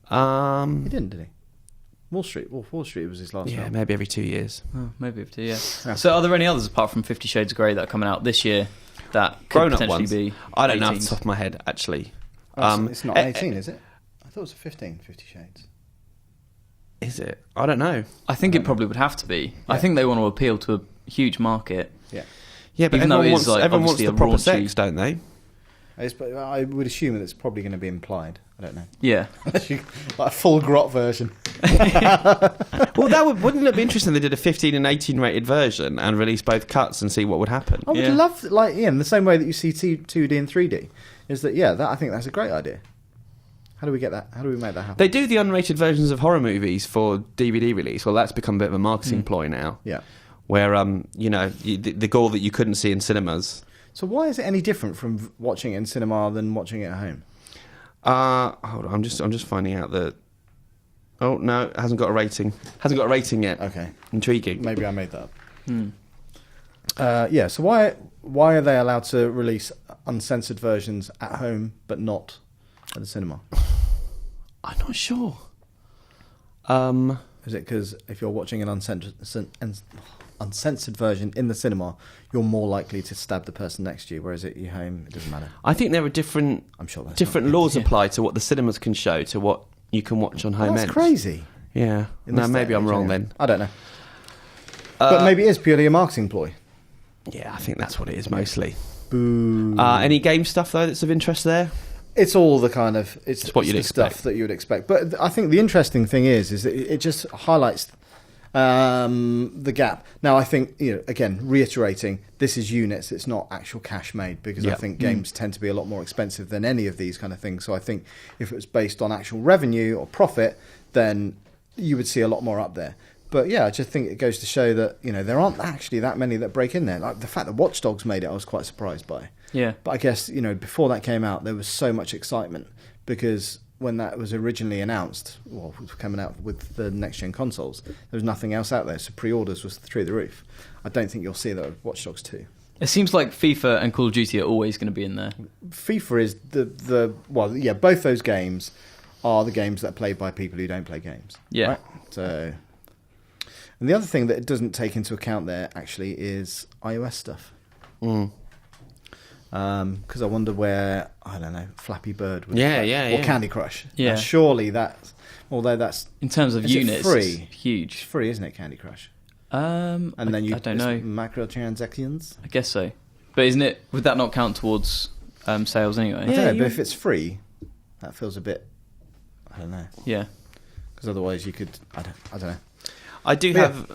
He didn't, did he? Wall Street was his last film. Yeah, maybe every 2 years. Oh, maybe every 2 years. Yeah. So are there any others apart from 50 Shades of Grey that are coming out this year that could Grown-up potentially ones? be I don't know off 18s? the top of my head, actually. It's not 18, is it? I thought it was a 15, 50 Shades. Is it? I don't know. I think it probably would have to be. Yeah. I think they want to appeal to a huge market. Yeah. Yeah, but everyone wants the proper sex, don't they? I would assume that it's probably going to be implied. I don't know. Yeah. Like a full grot version. Well, wouldn't it be interesting if they did a 15 and 18 rated version and release both cuts and see what would happen? I would love, in the same way that you see 2D and 3D, is that, I think that's a great idea. How do we get that? How do we make that happen? They do the unrated versions of horror movies for DVD release. Well, that's become a bit of a marketing ploy now. Yeah. Where, the gore that you couldn't see in cinemas. So why is it any different from watching it in cinema than watching it at home? Hold on, I'm just finding out that... Oh, no, it hasn't got a rating. Hasn't got a rating yet. Okay. Intriguing. Maybe I made that up. So why are they allowed to release uncensored versions at home but not at the cinema? I'm not sure. Is it because if you're watching an uncensored version in the cinema, you're more likely to stab the person next to you, whereas at your home, it doesn't matter? I think there are different laws apply to what the cinemas can show to what you can watch on home end. That's crazy. Yeah. No, maybe I'm wrong then. I don't know. But maybe it is purely a marketing ploy. Yeah, I think that's what it is mostly. Boo. Any game stuff, though, that's of interest there? It's all the kind of... It's what you'd expect. Stuff that you would expect. But I think the interesting thing is that it just highlights the gap. Now, I think, again, reiterating, this is units, it's not actual cash made, because I think games tend to be a lot more expensive than any of these kind of things. So I think if it was based on actual revenue or profit, then you would see a lot more up there. But I just think it goes to show that, there aren't actually that many that break in there. Like the fact that Watch Dogs made it, I was quite surprised by. Yeah. But I guess, before that came out, there was so much excitement because when that was originally announced, coming out with the next-gen consoles, there was nothing else out there, so pre-orders was through the roof. I don't think you'll see that with Watch Dogs 2. It seems like FIFA and Call of Duty are always going to be in there. FIFA is both those games are the games that are played by people who don't play games. Yeah. Right? So, and the other thing that it doesn't take into account there, actually, is iOS stuff. Because I wonder where, I don't know, Flappy Bird would or Candy Crush. Yeah. Now, surely although that's... In terms of units, free? It's huge. It's free, isn't it, Candy Crush? And then I don't know. Macrotransactions? I guess so. But would that not count towards sales anyway? I don't know, but if it's free, that feels a bit, I don't know. Yeah. Because otherwise you could, I don't know. I do have,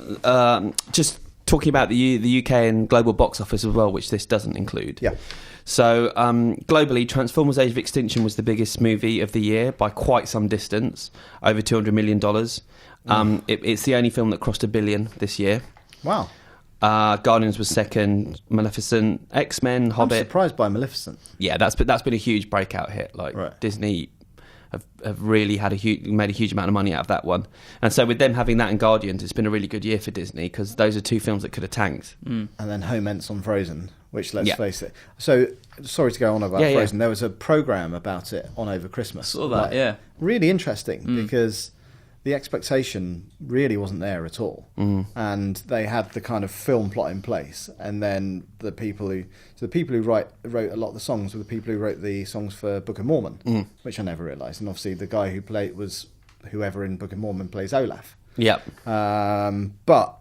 just talking about the UK and global box office as well, which this doesn't include. Yeah. So globally, Transformers: Age of Extinction was the biggest movie of the year by quite some distance, over $200 million. It's the only film that crossed $1 billion this year. Wow. Guardians was second, Maleficent, X-Men, Hobbit. I'm surprised by Maleficent. Yeah, that's been a huge breakout hit. Disney have really made a huge amount of money out of that one. And so with them having that and Guardians, it's been a really good year for Disney because those are two films that could have tanked. And then Home Ents on Frozen, which, let's face it. So, sorry to go on about Frozen. There was a programme about it on over Christmas. Saw that, Really interesting because the expectation really wasn't there at all. And they had the kind of film plot in place. And then the people who wrote a lot of the songs were the people who wrote the songs for Book of Mormon, which I never realised. And obviously the guy who played was whoever in Book of Mormon plays Olaf. Yep. But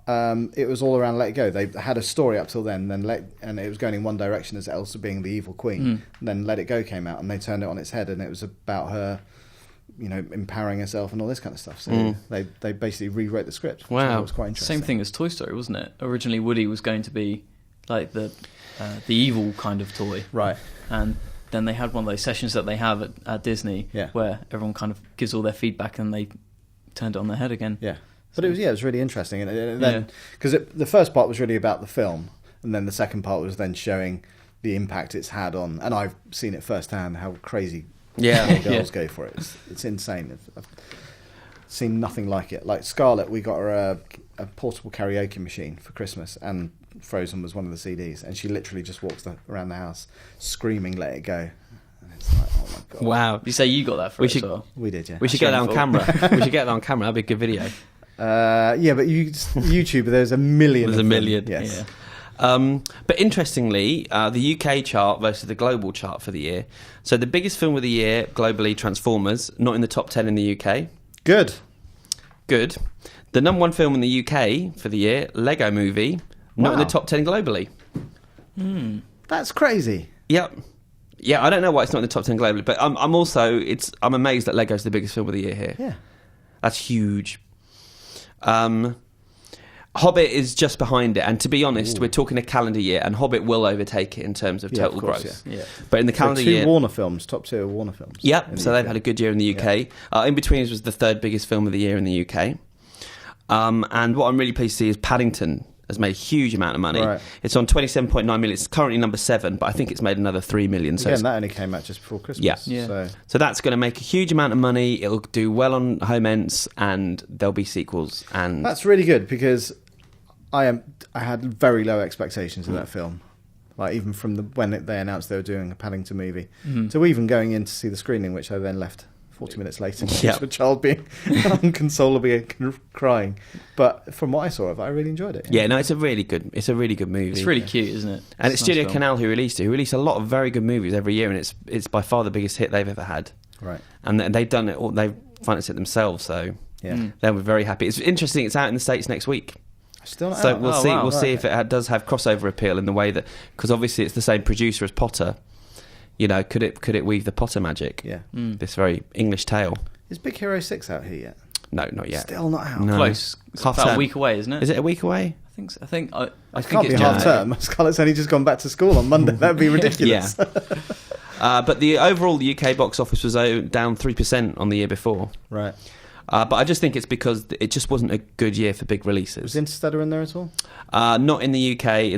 it was all around Let It Go. They had a story up till then, and it was going in one direction as Elsa being the evil queen. And then Let It Go came out, and they turned it on its head, and it was about her empowering herself and all this kind of stuff. So they basically rewrote the script. Wow. It was quite interesting. Same thing as Toy Story, wasn't it? Originally, Woody was going to be like the evil kind of toy, right? And then they had one of those sessions that they have at Disney, where everyone kind of gives all their feedback and they turned it on their head again. Yeah, but it was really interesting, and then because the first part was really about the film, and then the second part was then showing the impact it's had on, and I've seen it firsthand how crazy girls go for it. It's insane. I've seen nothing like it. Like Scarlett, we got her a portable karaoke machine for Christmas, and Frozen was one of the CDs, and she literally just walks around the house screaming "Let it go," and it's like, oh my god! Wow! You say you got that for us as well? We did, yeah. We should get that on camera. We should get that on camera. That'd be a good video. Yeah, but YouTube, there's a million. There's a million. Yes. Yeah. But interestingly, the UK chart versus the global chart for the year. So the biggest film of the year globally, Transformers, not in the top 10 in the UK. Good. The number one film in the UK for the year, Lego Movie, not in the top 10 globally. That's crazy. Yep. Yeah, I don't know why it's not in the top 10 globally, but I'm amazed that Lego's the biggest film of the year here. Yeah. That's huge. Hobbit is just behind it, and to be honest, we're talking a calendar year, and Hobbit will overtake it in terms of total growth. Yeah. But in the calendar year, Warner films, top tier Warner films. Yep, so they've had a good year in the UK. In Between was the third biggest film of the year in the UK. And what I'm really pleased to see is Paddington has made a huge amount of money. Right. It's on 27.9 million. It's currently number 7, but I think it's made another 3 million. So again, that only came out just before Christmas. Yeah. So that's going to make a huge amount of money. It'll do well on home ends, and there'll be sequels. And that's really good, because I had very low expectations of that film. Like, even from when they announced they were doing a Paddington movie, to even going in to see the screening, which I then left 40 minutes later, to a child being inconsolably crying. But from what I saw of it, I really enjoyed it. Yeah, no, it's a really good movie. It's really cute, isn't it? And it's Studio Canal who released it. Who release a lot of very good movies every year, and it's by far the biggest hit they've ever had. Right. And they've done it all. They've financed it themselves, so they were very happy. It's interesting. It's out in the States next week. Still not so out. we'll see. Wow. We'll see if it does have crossover appeal in the way that, because obviously it's the same producer as Potter. Could it weave the Potter magic? Yeah. This very English tale. Is Big Hero 6 out here yet? No, not yet. Still not out. No. Close. It's Half about term. a week away, isn't it? Is it a week away? I think so. I think Can't be half term. Scarlett's only just gone back to school on Monday. That'd be ridiculous. But the UK box office was down 3% on the year before. Right. But I just think it's because it just wasn't a good year for big releases. Was Interstellar in there at all? Not in the UK.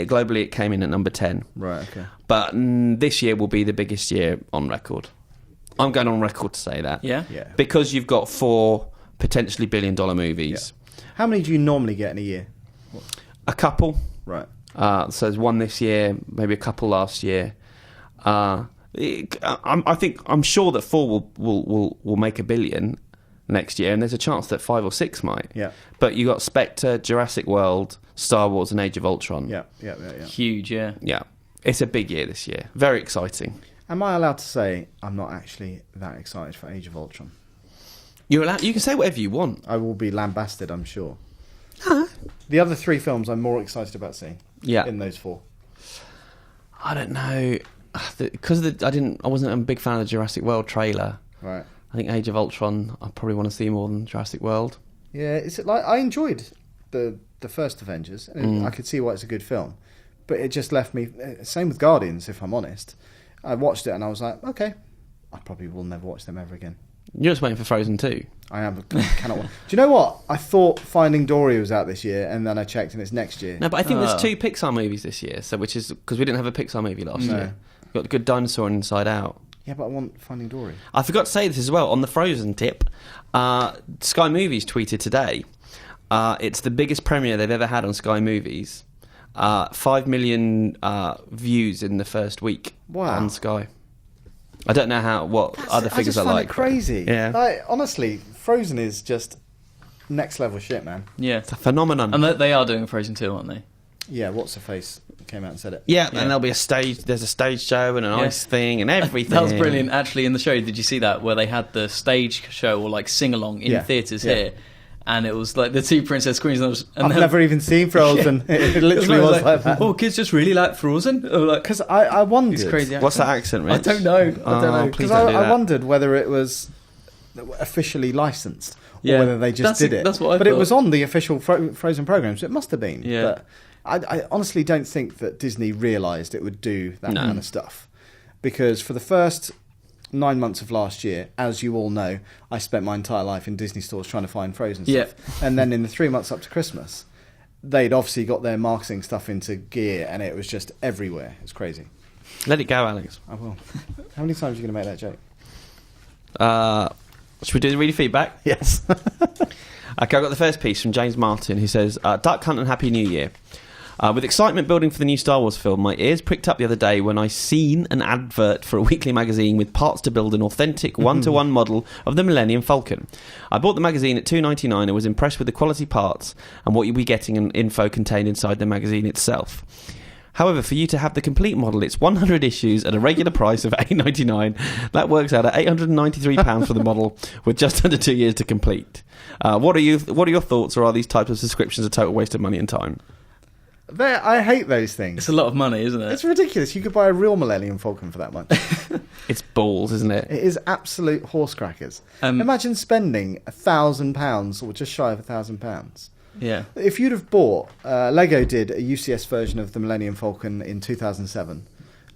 Globally, it came in at number 10. Right, okay. But this year will be the biggest year on record. I'm going on record to say that. Yeah? Yeah. Because you've got 4 potentially billion-dollar movies. Yeah. How many do you normally get in a year? A couple. Right. So there's one this year, maybe a couple last year. I'm sure that 4 will make $1 billion next year, and there's a chance that 5 or 6 might. Yeah. But you got Spectre, Jurassic World, Star Wars, and Age of Ultron. Yeah. Huge, yeah. Yeah. It's a big year this year. Very exciting. Am I allowed to say I'm not actually that excited for Age of Ultron? You're allowed. You can say whatever you want. I will be lambasted, I'm sure. The other 3 films I'm more excited about seeing. Yeah. In those 4. I don't know, because I wasn't a big fan of the Jurassic World trailer. Right. I think Age of Ultron, I probably want to see more than Jurassic World. Yeah, it's like I enjoyed the first Avengers, and I could see why it's a good film, but it just left me. Same with Guardians, if I'm honest. I watched it and I was like, okay, I probably will never watch them ever again. You're just waiting for Frozen 2. I am. I cannot. Do you know what? I thought Finding Dory was out this year, and then I checked, and it's next year. No, but I think there's 2 Pixar movies this year, so which is because we didn't have a Pixar movie last year. We've got The Good Dinosaur and Inside Out. Yeah, but I want Finding Dory. I forgot to say this as well on the Frozen tip. Sky Movies tweeted today. It's the biggest premiere they've ever had on Sky Movies. 5 million views in the first week on Sky. I don't know what other figures are like. It crazy. Yeah. Like, honestly, Frozen is just next level shit, man. Yeah. It's a phenomenon. And they are doing Frozen 2, aren't they? Yeah, what's her face came out and said it. Yeah, and there'll be there's a stage show and an ice thing and everything. That was brilliant. Actually, in the show, did you see that where they had the stage show or like sing along in theatres here? And it was like the 2 princess queens. I've never even seen Frozen. It literally was like that. Oh, kids just really like Frozen. Because I wondered. It's crazy. What's that accent, Rich? I don't know. Because I wondered whether it was officially licensed or whether they just did it. That's what I But thought. it was on the official Frozen program, so it must have been. Yeah. But I honestly don't think that Disney realised it would do that kind of stuff. Because for the first 9 months of last year, as you all know, I spent my entire life in Disney stores trying to find Frozen stuff. And then in the 3 months up to Christmas, they'd obviously got their marketing stuff into gear, and it was just everywhere. It's crazy. Let it go, Alex. I will. How many times are you going to make that joke? Should we do the reader feedback? Yes. Okay, I've got the first piece from James Martin, who says, Duck Hunt and Happy New Year. With excitement building for the new Star Wars film, my ears pricked up the other day when I seen an advert for a weekly magazine with parts to build an authentic one-to-one model of the Millennium Falcon. I bought the magazine at $2.99 and was impressed with the quality parts and what you'll be getting and info contained inside the magazine itself. However, for you to have the complete model, it's 100 issues at a regular price of $8.99. That works out at £893 for the model, with just under 2 years to complete. What are your thoughts, or are these types of subscriptions a total waste of money and time? I hate those things. It's a lot of money, isn't it? It's ridiculous. You could buy a real Millennium Falcon for that much. It's balls, isn't it? It is absolute horse crackers. Imagine spending £1,000 or just shy of £1,000. Yeah. If you'd have bought, Lego did a UCS version of the Millennium Falcon in 2007,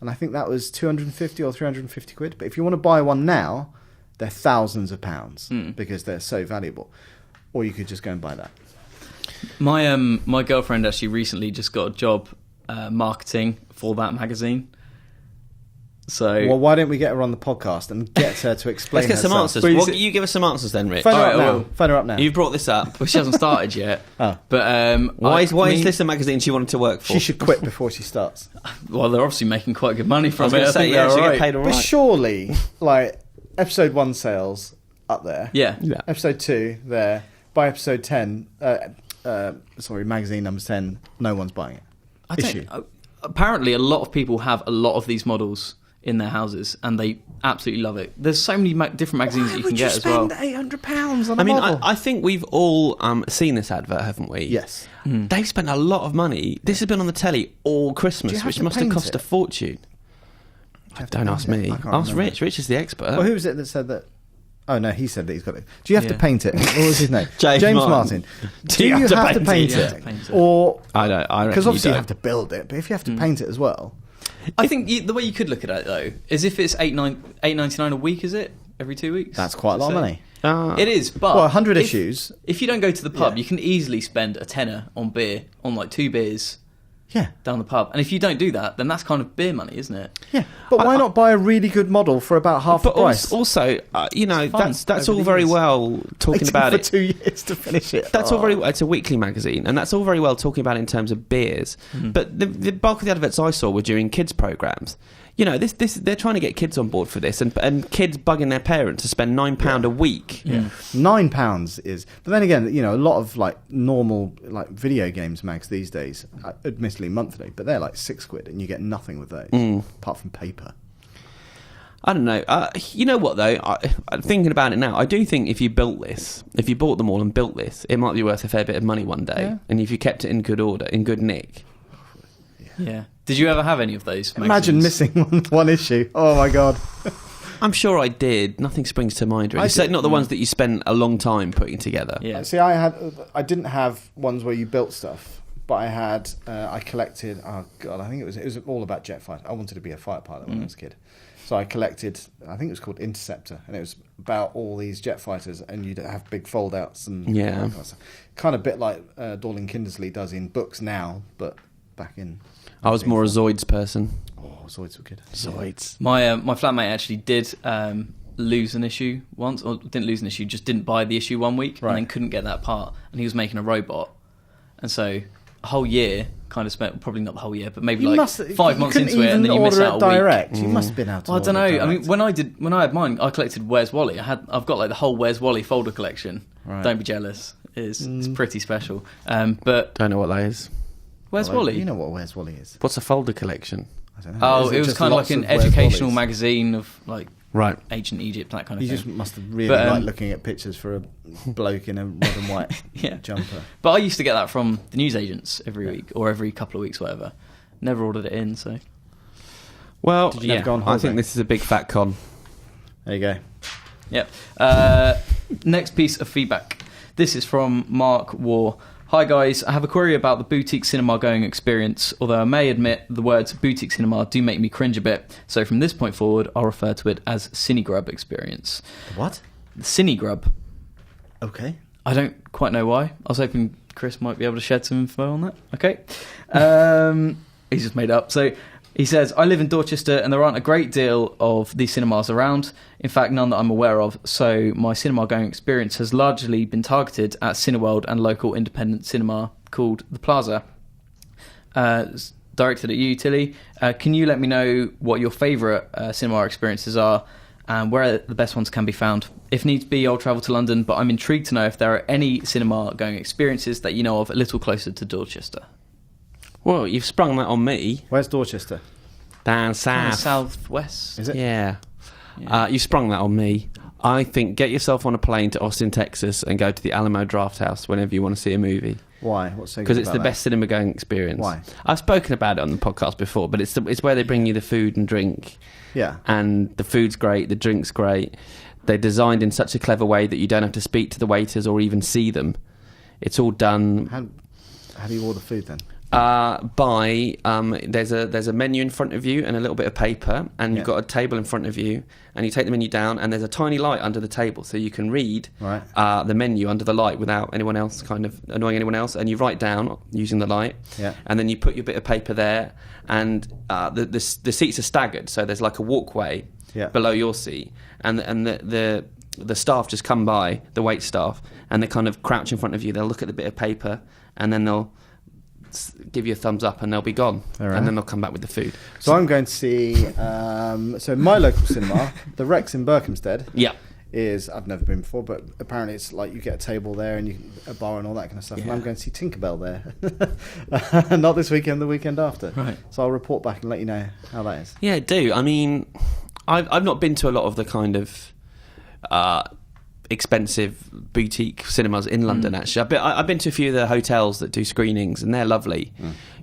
and I think that was 250 or 350 quid. But if you want to buy one now, they're thousands of pounds because they're so valuable. Or you could just go and buy that. My girlfriend actually recently just got a job marketing for that magazine. So well, why don't we get her on the podcast and get her to explain? Let's get some herself? answers. You give us some answers then, Rich. Phone her Alright, up now. well, Phone her up now. You've brought this up. well, she hasn't started yet. Oh. But Why is this a magazine she wanted to work for? She should quit before she starts. well, they're obviously making quite good money I from was it. going to I say, think yeah, they're she all get right. paid all But right. surely, like, episode 1 sales up there. Yeah. Episode 2 there. By episode 10, magazine number 10, no one's buying it. Issue. Apparently, a lot of people have a lot of these models in their houses, and they absolutely love it. There's so many different magazines that you can get as well. £800 on a I mean, model? I think we've all seen this advert, haven't we? Yes. They've spent a lot of money. This has been on the telly all Do Christmas, you have which to must have paint cost it? a fortune. Don't ask me. I can't Ask remember. Rich. Rich is the expert. Well, who was it that said that? Oh, no, he said that he's got it. Do you have to Yeah. paint it? What was his name? James Martin. Do you have to paint You have it? to paint it. Or... I don't. I Because obviously you don't. have to build it, but if you have to paint it as well... I think the way you could look at it, though, is if it's $8.99 a week, is it? Every 2 weeks? That's quite a lot of money. It is, but... Well, 100 issues. If you don't go to the pub, Yeah. you can easily spend a tenner on beer, on like 2 beers Yeah. down the pub. And if you don't do that, then that's kind of beer money, isn't it? Yeah. But why not buy a really good model for about half the But price? also, you know, fun that's over all the very years. well talking about for it. 2 years to finish it. That's all very. It's a weekly magazine, and that's all very well talking about it in terms of beers. But the bulk of the adverts I saw were during kids' programs. You know, this they're trying to get kids on board for this, and kids bugging their parents to spend £9 a week. Yeah. £9 is, but then again, you know, a lot of like normal like video games mags these days, admittedly monthly, but they're like £6, and you get nothing with those apart from paper. I don't know. You know what though? I'm thinking about it now. I do think if you built this, if you bought them all and built this, it might be worth a fair bit of money one day. Yeah. And if you kept it in good order, in good nick. Yeah. Did you ever have any of those Imagine magazines? missing one issue. Oh my god. I'm sure I did. Nothing springs to mind really. I So did. not the ones that you spent a long time putting together. Yeah. See, I didn't have ones where you built stuff, but I collected. Oh god, I think it was all about jet fighter. I wanted to be a fighter pilot when I was a kid, so I collected. I think it was called Interceptor, and it was about all these jet fighters, and you'd have big fold outs and Yeah. all that kind of stuff. Kind of bit like Dorling Kindersley does in books now, but back in. I was more a Zoids person. Oh, Zoids were good. Zoids. My flatmate actually did lose an issue once, or didn't lose an issue, just didn't buy the issue 1 week, Right. and then couldn't get that part, and he was making a robot, and so a whole year kind of spent, probably not the whole year, but maybe like 5 months into it, and then you miss out a week. direct. You must have been out. Well, I don't know. I mean, when I had mine, I collected Where's Wally. I've got like the whole Where's Wally folder collection. Right. Don't be jealous. It's pretty special. But Don't know what that is. Where's Wally? You know what Where's Wally is? What's a folder collection? I don't know. Oh, Is it was just kind of lots like an Where's educational Wallys? magazine of like Right. ancient Egypt, that kind of You thing. just must have really But, liked looking at pictures for a bloke in a red and white Yeah. jumper. But I used to get that from the newsagents every week or every couple of weeks, whatever. Never ordered it in, so Well, Did you never go on I holiday? think this is a big fat con. There you go. Yep. Next piece of feedback. This is from Mark War. Hi guys, I have a query about the boutique cinema going experience, although I may admit the words boutique cinema do make me cringe a bit, so from this point forward I'll refer to it as Cinegrub experience. What? The Cinegrub. Okay. I don't quite know why. I was hoping Chris might be able to shed some info on that. Okay. He's just made up. So he says, I live in Dorchester and there aren't a great deal of these cinemas around. In fact, none that I'm aware of. So my cinema going experience has largely been targeted at Cineworld and local independent cinema called The Plaza. It's directed at you, Tilly. Can you let me know what your favourite cinema experiences are and where the best ones can be found? If needs be, I'll travel to London, but I'm intrigued to know if there are any cinema going experiences that you know of a little closer to Dorchester. Well, you've sprung that on me. Where's Dorchester? Down south. Southwest. Is it? Yeah. You sprung that on me. I think get yourself on a plane to Austin, Texas, and go to the Alamo Drafthouse whenever you want to see a movie. Why? What's so good? Because it's the best cinema going experience. Why? I've spoken about it on the podcast before, but it's where they bring you the food and drink. Yeah. And the food's great, the drink's great. They're designed in such a clever way that you don't have to speak to the waiters or even see them. It's all done. How do you order food then? There's a menu in front of you and a little bit of paper, and you've got a table in front of you, and you take the menu down, and there's a tiny light under the table, so you can read the menu under the light without anyone else kind of annoying anyone else, and you write down using the light, and then you put your bit of paper there, and the seats are staggered, so there's like a walkway below your seat, and the staff just come by, the wait staff, and they kind of crouch in front of you. They'll look at the bit of paper, and then they'll give you a thumbs up and they'll be gone, and then they'll come back with the food. So I'm going to see so my local cinema, the Rex in Berkhamsted, is, I've never been before, but apparently it's like you get a table there and a bar and all that kind of stuff, and I'm going to see Tinkerbell there. Not this weekend, the weekend after, right? So I'll report back and let you know how that is. Yeah, do. I mean, I've not been to a lot of the kind of expensive boutique cinemas in London. Actually, I've been to a few of the hotels that do screenings, and they're lovely.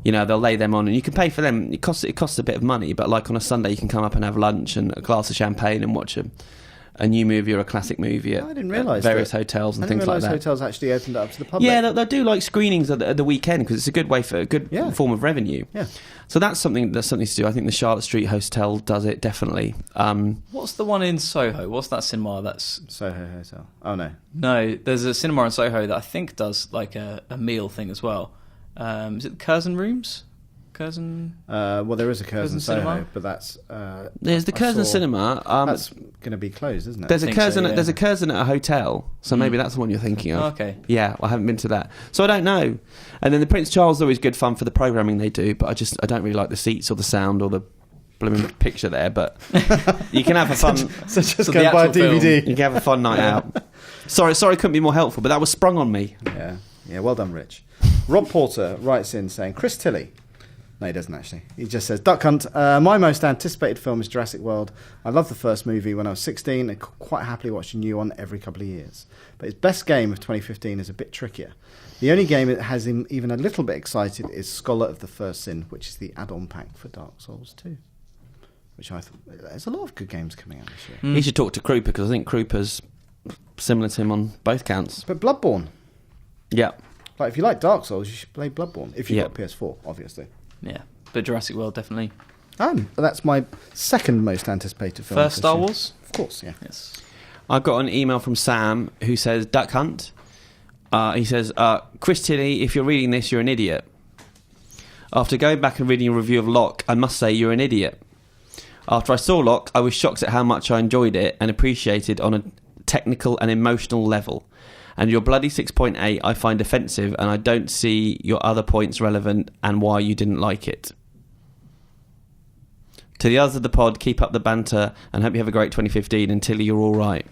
You know, they'll lay them on, and you can pay for them. It costs a bit of money, but like on a Sunday, you can come up and have lunch and a glass of champagne and watch a new movie or a classic movie at, I didn't realise various hotels and things like that. Hotels actually opened up to the public. Yeah, they'll do like screenings at the weekend because it's a good way for a good form of revenue. Yeah. So that's something to do. I think the Charlotte Street Hotel does it definitely. What's the one in Soho? What's that cinema? That's Soho Hotel. Oh no, there's a cinema in Soho that I think does like a meal thing as well. Is it the Curzon Rooms? Curzon? Well, there is a Curzon Soho, Cinema, but that's there's the Curzon Cinema. That's going to be closed, isn't it? There's a Curzon. There's a Curzon at a hotel, so maybe that's the one you're thinking of. Oh, okay. Yeah, I haven't been to that, so I don't know. And then the Prince Charles is always good fun for the programming they do, but I don't really like the seats or the sound or the blooming picture there. But you can have a fun. so just go buy a DVD. You can have a fun night out. Sorry, couldn't be more helpful, but that was sprung on me. Yeah. Well done, Rich. Rob Porter writes in saying, Chris Tilly. No, he doesn't actually. He just says, Duck Hunt, my most anticipated film is Jurassic World. I loved the first movie when I was 16 and quite happily watched a new one every couple of years. But his best game of 2015 is a bit trickier. The only game that has him even a little bit excited is Scholar of the First Sin, which is the add-on pack for Dark Souls 2. Which I thought, there's a lot of good games coming out this year. He should talk to Krupa, because I think Krupa's similar to him on both counts. But Bloodborne. Yeah. Like, if you like Dark Souls, you should play Bloodborne. If you've got PS4, obviously. Yeah, but Jurassic World, definitely. That's my second most anticipated film. First Star Wars? Of course, yeah. Yes. I've got an email from Sam who says, Duck Hunt. He says, Chris Tilly, if you're reading this, you're an idiot. After going back and reading a review of Locke, I must say you're an idiot. After I saw Locke, I was shocked at how much I enjoyed it and appreciated on a technical and emotional level. And your bloody 6.8 I find offensive, and I don't see your other points relevant and why you didn't like it. To the others of the pod, keep up the banter and hope you have a great 2015 until you're all right.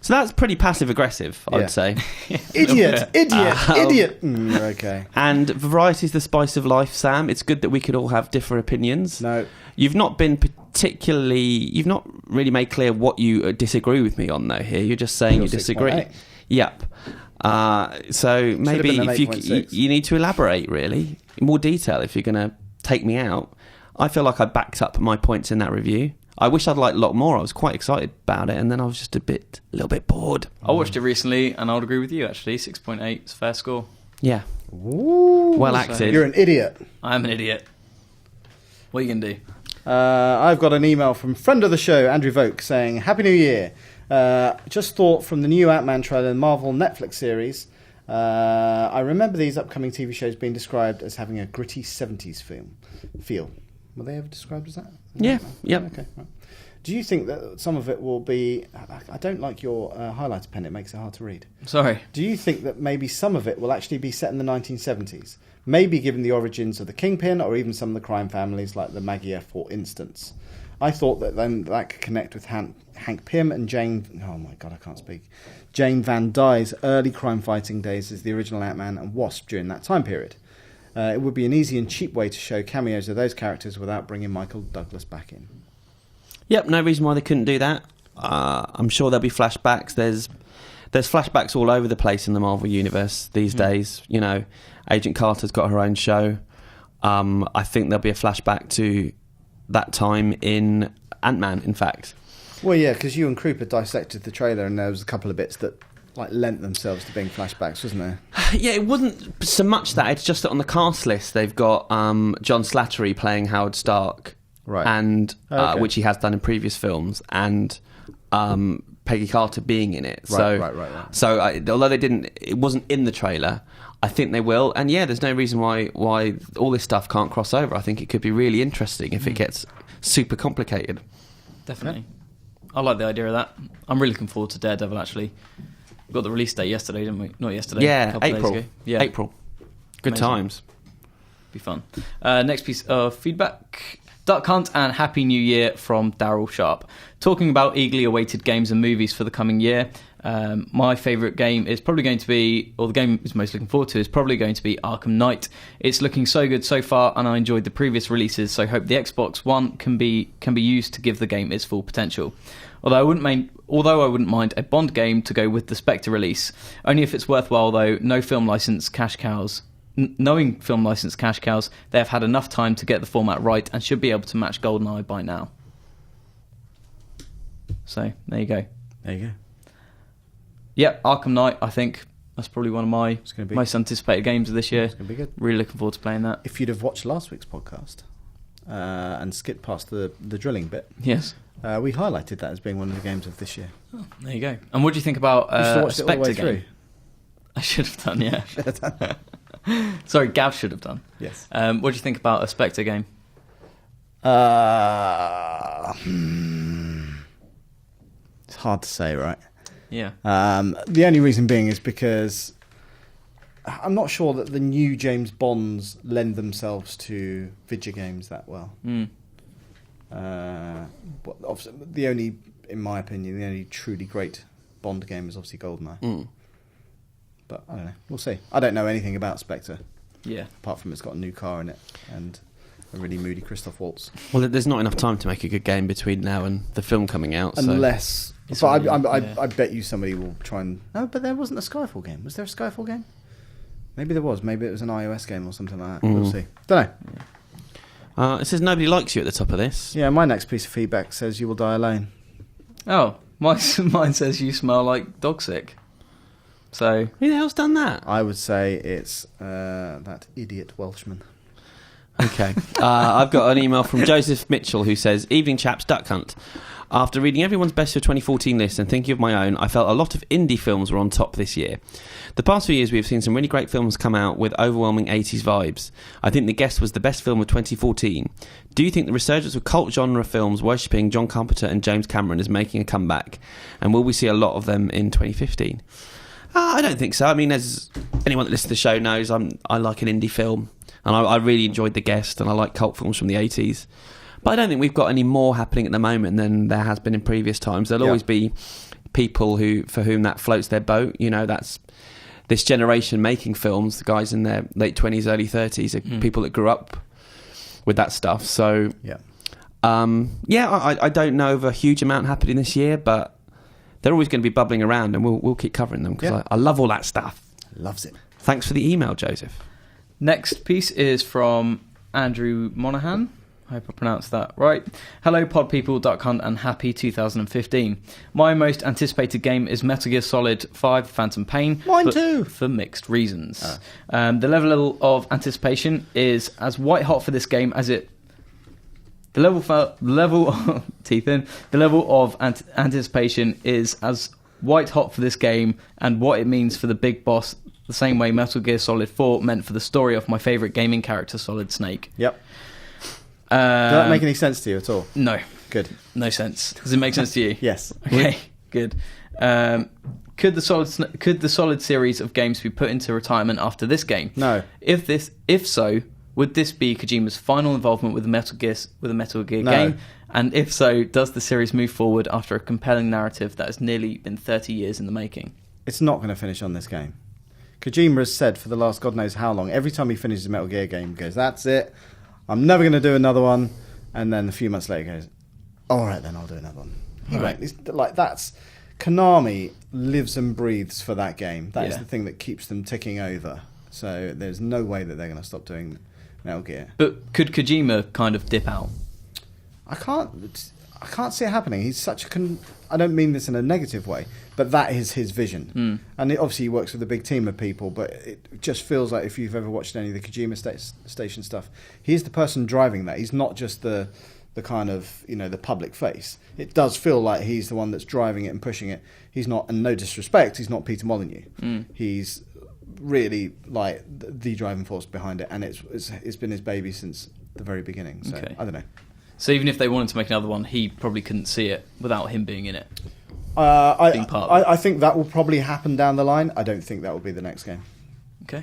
So that's pretty passive-aggressive, I would say. Idiot! Okay. And variety is the spice of life, Sam. It's good that we could all have different opinions. No. You've not really made clear what you disagree with me on, though, here. You're just saying you disagree. 6.8. Yep. So maybe if you need to elaborate, really, in more detail if you're going to take me out. I feel like I backed up my points in that review. I wish I'd liked a lot more. I was quite excited about it, and then I was just a little bit bored. I watched it recently, and I would agree with you, actually. 6.8 is a fair score. Yeah. Ooh, well acted. You're an idiot. I am an idiot. What are you going to do? I've got an email from friend of the show, Andrew Voke, saying, Happy New Year. Just thought from the new Ant-Man trailer and Marvel Netflix series, I remember these upcoming TV shows being described as having a gritty 70s feel. Were they ever described as that? Yeah. Okay. Right. Do you think that some of it will be... I don't like your highlighter pen. It makes it hard to read. Sorry. Do you think that maybe some of it will actually be set in the 1970s? Maybe given the origins of the Kingpin or even some of the crime families like the Maggie, for instance. I thought that then that could connect with Hank Pym and Jane... Oh my God, I can't speak. Jane Van Dyke's early crime-fighting days as the original Ant-Man and Wasp during that time period. It would be an easy and cheap way to show cameos of those characters without bringing Michael Douglas back in. Yep, no reason why they couldn't do that. I'm sure there'll be flashbacks. There's flashbacks all over the place in the Marvel Universe these days. You know, Agent Carter's got her own show. I think there'll be a flashback to that time in Ant-Man, in fact. Well, yeah, because you and Krupa dissected the trailer and there was a couple of bits that lent themselves to being flashbacks, wasn't there? Yeah, it wasn't so much that. It's just that on the cast list they've got John Slattery playing Howard Stark, right, and which he has done in previous films, and Peggy Carter being in it. Right. So although it wasn't in the trailer, I think they will. And yeah, there's no reason why all this stuff can't cross over. I think it could be really interesting if it gets super complicated. Definitely. I like the idea of that. I'm really looking forward to Daredevil, actually. We got the release date yesterday, didn't we? Not yesterday. Yeah, April. Days ago. Yeah, April. Good Amazing. times. Be fun. Next piece of feedback. Duck Hunt and Happy New Year from Daryl Sharp. Talking about eagerly awaited games and movies for the coming year. My favourite game is probably going to be, or the game I'm most looking forward to is probably going to be Arkham Knight. It's looking so good so far, and I enjoyed the previous releases, so hope the Xbox One can be used to give the game its full potential. Although I wouldn't mind a Bond game to go with the Spectre release. Only if it's worthwhile, though. Knowing film license cash cows, they have had enough time to get the format right and should be able to match GoldenEye by now. So, there you go. Yep, Arkham Knight, I think that's probably one of my most anticipated games of this year. It's going to be good. Really looking forward to playing that. If you'd have watched last week's podcast and skipped past the drilling bit... Yes. We highlighted that as being one of the games of this year. Oh, there you go. And what do you think about Spectre game? Through. I should have done, yeah. Sorry, Gav should have done. Yes. What do you think about a Spectre game? It's hard to say, right? Yeah. The only reason being is because I'm not sure that the new James Bonds lend themselves to video games that well. But obviously, in my opinion, the only truly great Bond game is obviously GoldenEye. But I don't know. We'll see. I don't know anything about Spectre. Yeah. Apart from it's got a new car in it and a really moody Christoph Waltz. Well, there's not enough time to make a good game between now and the film coming out. Unless... But I bet you somebody will try and... No, but there wasn't a Skyfall game. Was there a Skyfall game? Maybe there was. Maybe it was an iOS game or something like that. We'll see. Don't know. It says nobody likes you at the top of this. Yeah, my next piece of feedback says you will die alone. Oh, mine says you smell like dog sick. So who the hell's done that? I would say it's that idiot Welshman. Okay. I've got an email from Joseph Mitchell who says, "Evening chaps, Duck Hunt. After reading everyone's best of 2014 list and thinking of my own, I felt a lot of indie films were on top this year. The past few years we have seen some really great films come out with overwhelming 80s vibes. I think The Guest was the best film of 2014. Do you think the resurgence of cult genre films worshipping John Carpenter and James Cameron is making a comeback? And will we see a lot of them in 2015? I don't think so. I mean, as anyone that listens to the show knows, I like an indie film. And I really enjoyed The Guest, and I like cult films from the 80s. But I don't think we've got any more happening at the moment than there has been in previous times. There'll always be people for whom that floats their boat. You know, that's this generation making films. The guys in their late 20s, early 30s are people that grew up with that stuff. So, I don't know of a huge amount happening this year, but they're always going to be bubbling around, and we'll keep covering them because I love all that stuff. Loves it. Thanks for the email, Joseph. Next piece is from Andrew Monaghan. I hope I pronounced that right. Hello, pod people, Duck Hunt, and happy 2015. My most anticipated game is Metal Gear Solid 5 Phantom Pain. Mine too! For mixed reasons. The level of anticipation is as white hot for this game as it... The level of anticipation is as white hot for this game and what it means for the big boss, the same way Metal Gear Solid 4 meant for the story of my favourite gaming character, Solid Snake. Yep. Does that make any sense to you at all? No. Good. No sense. Does it make sense to you? Yes. Okay, good. Could the Solid series of games be put into retirement after this game? No. If so, would this be Kojima's final involvement with a Metal Gear game? And if so, does the series move forward after a compelling narrative that has nearly been 30 years in the making? It's not going to finish on this game. Kojima has said for the last God knows how long, every time he finishes a Metal Gear game, he goes, that's it. I'm never going to do another one. And then a few months later he goes, all right, then I'll do another one. Right. That's... Konami lives and breathes for that game. That is the thing that keeps them ticking over. So there's no way that they're going to stop doing Metal Gear. But could Kojima kind of dip out? I can't see it happening. He's such a... I don't mean this in a negative way, but that is his vision. And obviously he works with a big team of people, but it just feels like if you've ever watched any of the Kojima Station stuff, he's the person driving that. He's not just the kind of, the public face. It does feel like he's the one that's driving it and pushing it. He's not, and no disrespect, he's not Peter Molyneux. He's really like the driving force behind it, and it's been his baby since the very beginning. So I don't know. So even if they wanted to make another one, he probably couldn't see it without him being in it. I think that will probably happen down the line. I don't think that will be the next game. Okay.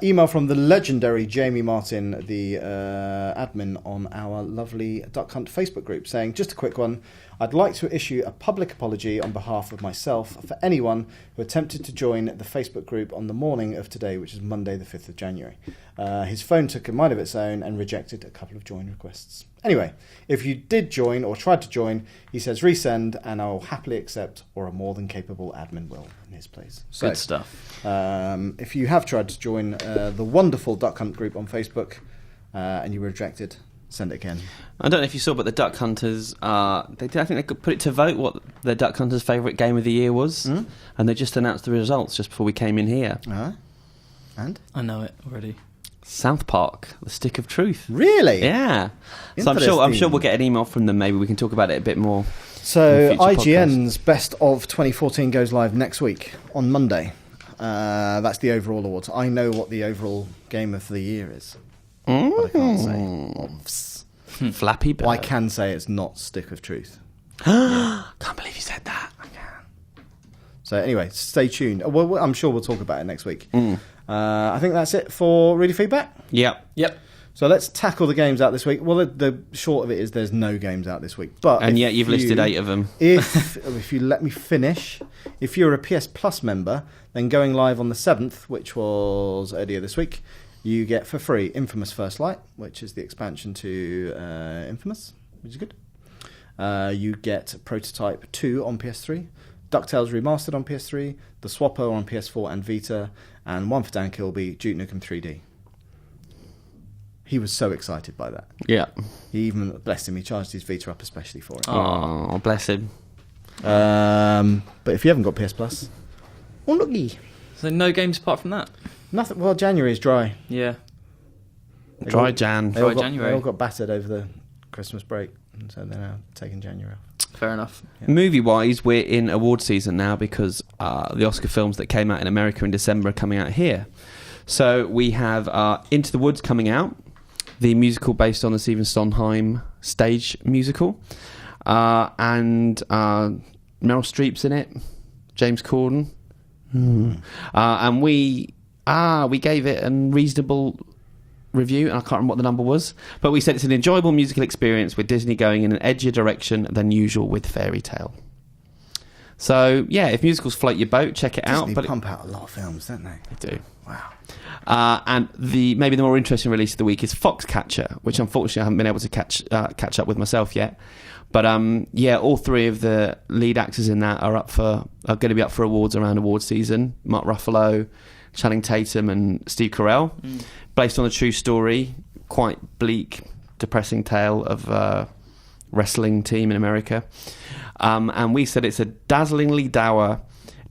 Email from the legendary Jamie Martin, the admin on our lovely Duck Hunt Facebook group, saying, just a quick one. I'd like to issue a public apology on behalf of myself for anyone who attempted to join the Facebook group on the morning of today, which is Monday the 5th of January. His phone took a mind of its own and rejected a couple of join requests. Anyway, if you did join or tried to join, he says resend and I'll happily accept, or a more than capable admin will in his place. So, good stuff. If you have tried to join the wonderful Duck Hunt group on Facebook and you were rejected, send it again. I don't know if you saw, but the Duck Hunters, I think they could put it to vote what the Duck Hunters' favourite game of the year was, and they just announced the results just before we came in here. And? I know it already. South Park, The Stick of Truth. Really? Yeah. So I'm sure we'll get an email from them. Maybe we can talk about it a bit more. So IGN's Best of 2014 goes live next week on Monday. That's the overall awards. I know what the overall game of the year is. But I can't say. Flappy Bird. Well, I can say it's not Stick of Truth. Can't believe you said that. I can. So anyway, stay tuned. Well, I'm sure we'll talk about it next week. I think that's it for Reader Feedback. Yep. So let's tackle the games out this week. Well, the short of it is there's no games out this week. And yet you've listed 8 of them. If you let me finish, if you're a PS Plus member, then going live on the 7th, which was earlier this week, you get for free Infamous First Light, which is the expansion to Infamous, which is good. You get Prototype 2 on PS3, DuckTales Remastered on PS3, The Swapper on PS4 and Vita, and one for Dan Kilby, Duke Nukem 3D. He was so excited by that. Yeah. He even, blessed him, he charged his Vita up especially for it. Oh, bless him. But if you haven't got PS Plus, unlucky. So no games apart from that? Nothing. Well, January is dry. Yeah. Dry January. They all got battered over the Christmas break, and so they're now taking January off. Fair enough. Yeah. Movie-wise, we're in award season now because the Oscar films that came out in America in December are coming out here. So we have Into the Woods coming out, the musical based on the Stephen Sondheim stage musical, and Meryl Streep's in it, James Corden, and we gave it a reasonable review, and I can't remember what the number was, but we said it's an enjoyable musical experience with Disney going in an edgier direction than usual with fairy tale. So yeah, if musicals float your boat, check it out. Disney pump out a lot of films, don't they? They do. Wow. And maybe the more interesting release of the week is Foxcatcher, which unfortunately I haven't been able to catch up with myself yet. But all 3 of the lead actors in that are going to be up for awards around award season. Mark Ruffalo, Channing Tatum, and Steve Carell. Based on a true story, quite bleak, depressing tale of a wrestling team in America. And we said it's a dazzlingly dour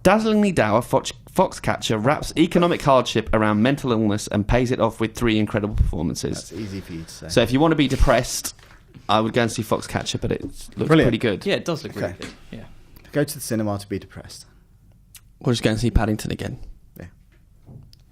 foxcatcher wraps economic hardship around mental illness and pays it off with 3 incredible performances. That's easy for you to say. So if you want to be depressed, I would go and see Foxcatcher, but it looks pretty good. Yeah, it does look really good. Yeah. Go to the cinema to be depressed. Or just go and see Paddington again. Yeah.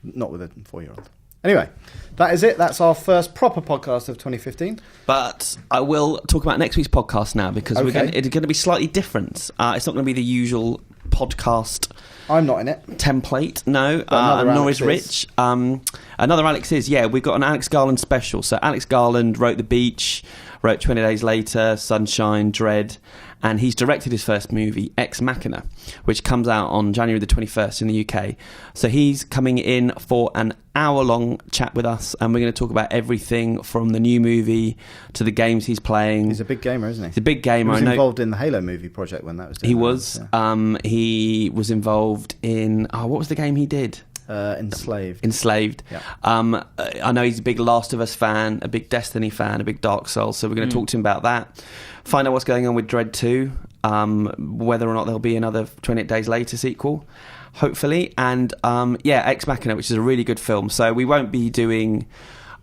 Not with a 4-year-old. Anyway, that is it. That's our first proper podcast of 2015. But I will talk about next week's podcast now because it's going to be slightly different. It's not going to be the usual podcast. I'm not in it. Template, no. Nor is Rich. Another Alex is, we've got an Alex Garland special. So Alex Garland wrote The Beach, wrote 20 Days Later, Sunshine, Dread, and he's directed his first movie, Ex Machina, which comes out on January the 21st in the UK. So he's coming in for an hour-long chat with us, and we're going to talk about everything from the new movie to the games he's playing. He's a big gamer, isn't he? He's a big gamer. He was involved in the Halo movie project when that was done. He was. Yeah. He was involved in... what was the game he did? Enslaved. Yeah. I know he's a big Last of Us fan, a big Destiny fan, a big Dark Souls, so we're going to talk to him about that. Find out what's going on with Dread 2, whether or not there'll be another 28 Days Later sequel, hopefully. And Ex Machina, which is a really good film. So we won't be doing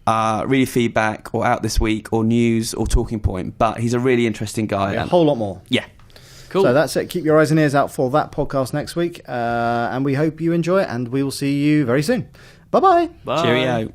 really feedback or out this week or news or talking point, but he's a really interesting guy. A whole lot more. Yeah. Cool. So that's it. Keep your eyes and ears out for that podcast next week. And we hope you enjoy it, and we will see you very soon. Bye-bye. Bye. Cheerio.